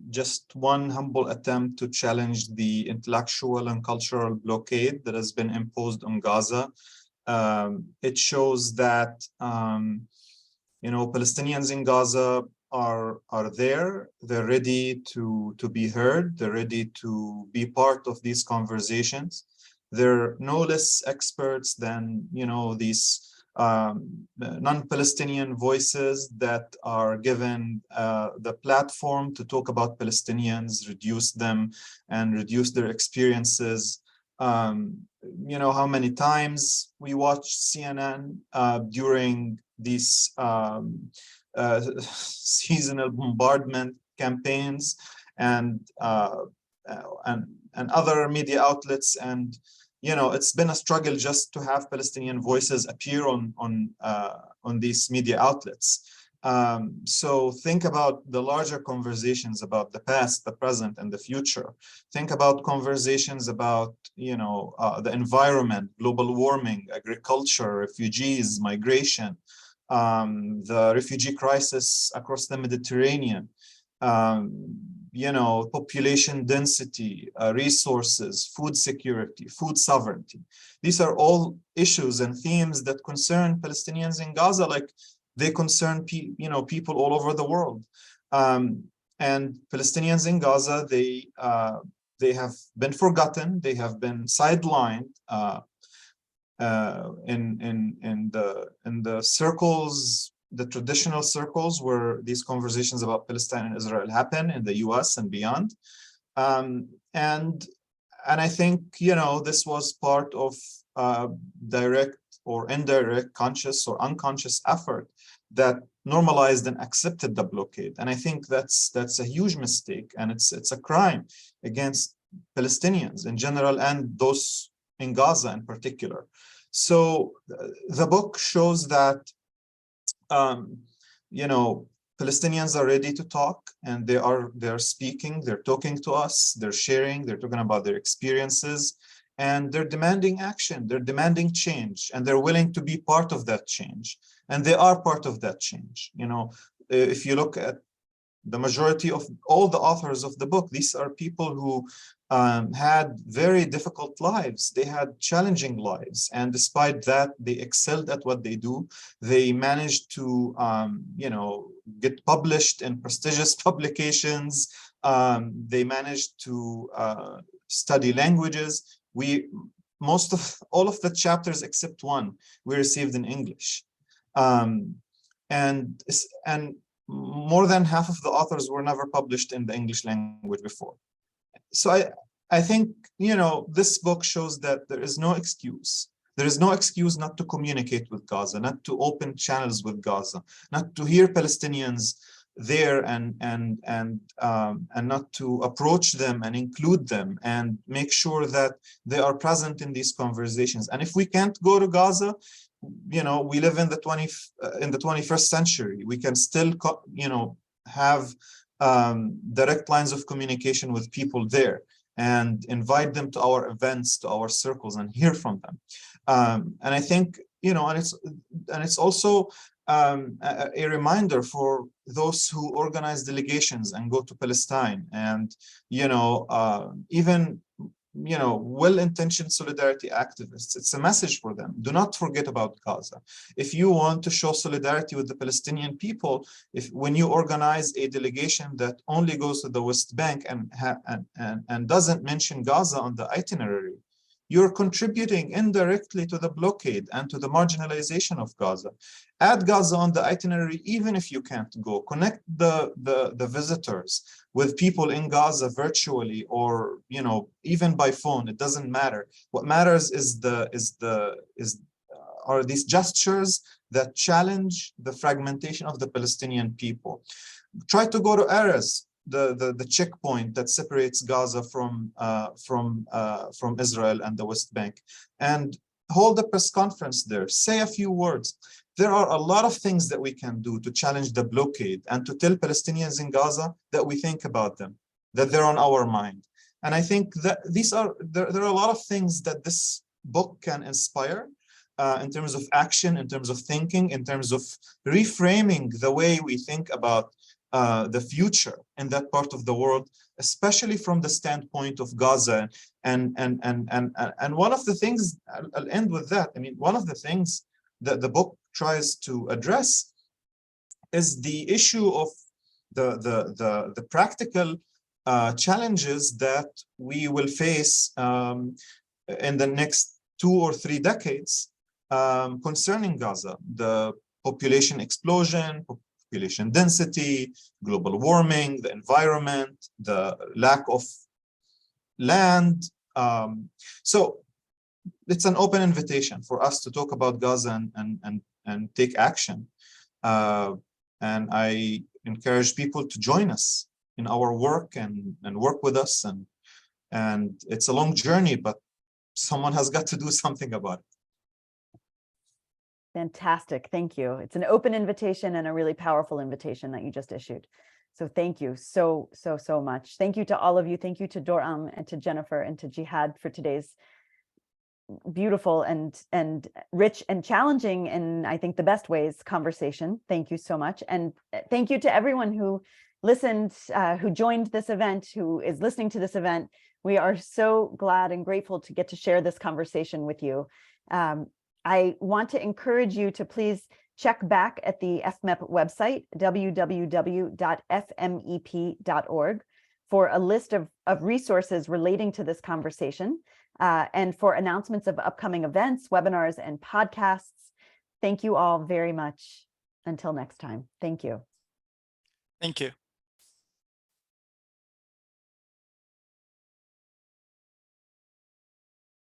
just one humble attempt to challenge the intellectual and cultural blockade that has been imposed on Gaza. It shows that Palestinians in Gaza are there. They're ready to be heard. They're ready to be part of these conversations. They're no less experts than these non-Palestinian voices that are given the platform to talk about Palestinians, reduce them, and reduce their experiences. How many times we watch CNN during these seasonal bombardment campaigns and other media outlets, and it's been a struggle just to have Palestinian voices appear on these media outlets. So think about the larger conversations about the past, the present, and the future. Think about conversations about the environment, global warming, agriculture, refugees, migration, the refugee crisis across the Mediterranean, population density, resources, food security, food sovereignty. These are all issues and themes that concern Palestinians in Gaza, like they concern people all over the world. And Palestinians in Gaza, they have been forgotten, they have been sidelined in the circles, the traditional circles where these conversations about Palestine and Israel happen in the US and beyond. And I think, this was part of direct or indirect, conscious or unconscious effort that normalized and accepted the blockade. And I think that's a huge mistake, and it's a crime against Palestinians in general and those in Gaza in particular. So the book shows that Palestinians are ready to talk, and they're speaking, they're talking to us, they're sharing, they're talking about their experiences, and they're demanding action, they're demanding change, and they're willing to be part of that change. And they are part of that change. If you look at the majority of all the authors of the book, these are people who had very difficult lives. They had challenging lives, and despite that, they excelled at what they do. They managed to, get published in prestigious publications. They managed to study languages. All of the chapters except one we received in English, and more than half of the authors were never published in the English language before. So I think, this book shows that there is no excuse. There is no excuse not to communicate with Gaza, not to open channels with Gaza, not to hear Palestinians there and not to approach them and include them and make sure that they are present in these conversations. And if we can't go to Gaza, we live in the 21st century. We can still, have direct lines of communication with people there and invite them to our events, to our circles, and hear from them. And I think, and it's also a reminder for those who organize delegations and go to Palestine, and even well-intentioned solidarity activists. It's a message for them. Do not forget about Gaza. If you want to show solidarity with the Palestinian people, when you organize a delegation that only goes to the West Bank and doesn't mention Gaza on the itinerary, you're contributing indirectly to the blockade and to the marginalization of Gaza. Add Gaza on the itinerary, even if you can't go. Connect the visitors with people in Gaza virtually, or even by phone. It doesn't matter. What matters are these gestures that challenge the fragmentation of the Palestinian people. Try to go to Erez, the checkpoint that separates Gaza from Israel and the West Bank, and hold a press conference there. Say a few words. There are a lot of things that we can do to challenge the blockade and to tell Palestinians in Gaza that we think about them, that they're on our mind. And I think that there are a lot of things that this book can inspire in terms of action, in terms of thinking, in terms of reframing the way we think about the future in that part of the world, especially from the standpoint of Gaza. And one of the things, I'll end with that. I mean, one of the things that the book tries to address is the issue of the practical challenges that we will face in the next 2 or 3 decades concerning Gaza: the population explosion, population density, global warming, the environment, the lack of land. So it's an open invitation for us to talk about Gaza and take action. And I encourage people to join us in our work and work with us. And it's a long journey, but someone has got to do something about it. Fantastic. Thank you. It's an open invitation and a really powerful invitation that you just issued. So thank you so much. Thank you to all of you. Thank you to Dorgham and to Jennifer and to Jehad for today's beautiful and rich and challenging, in I think the best ways, conversation. Thank you so much. And thank you to everyone who listened, who joined this event, who is listening to this event. We are so glad and grateful to get to share this conversation with you. I want to encourage you to please check back at the FMEP website, www.fmep.org, for a list of resources relating to this conversation, and for announcements of upcoming events, webinars, and podcasts. Thank you all very much. Until next time. Thank you. Thank you.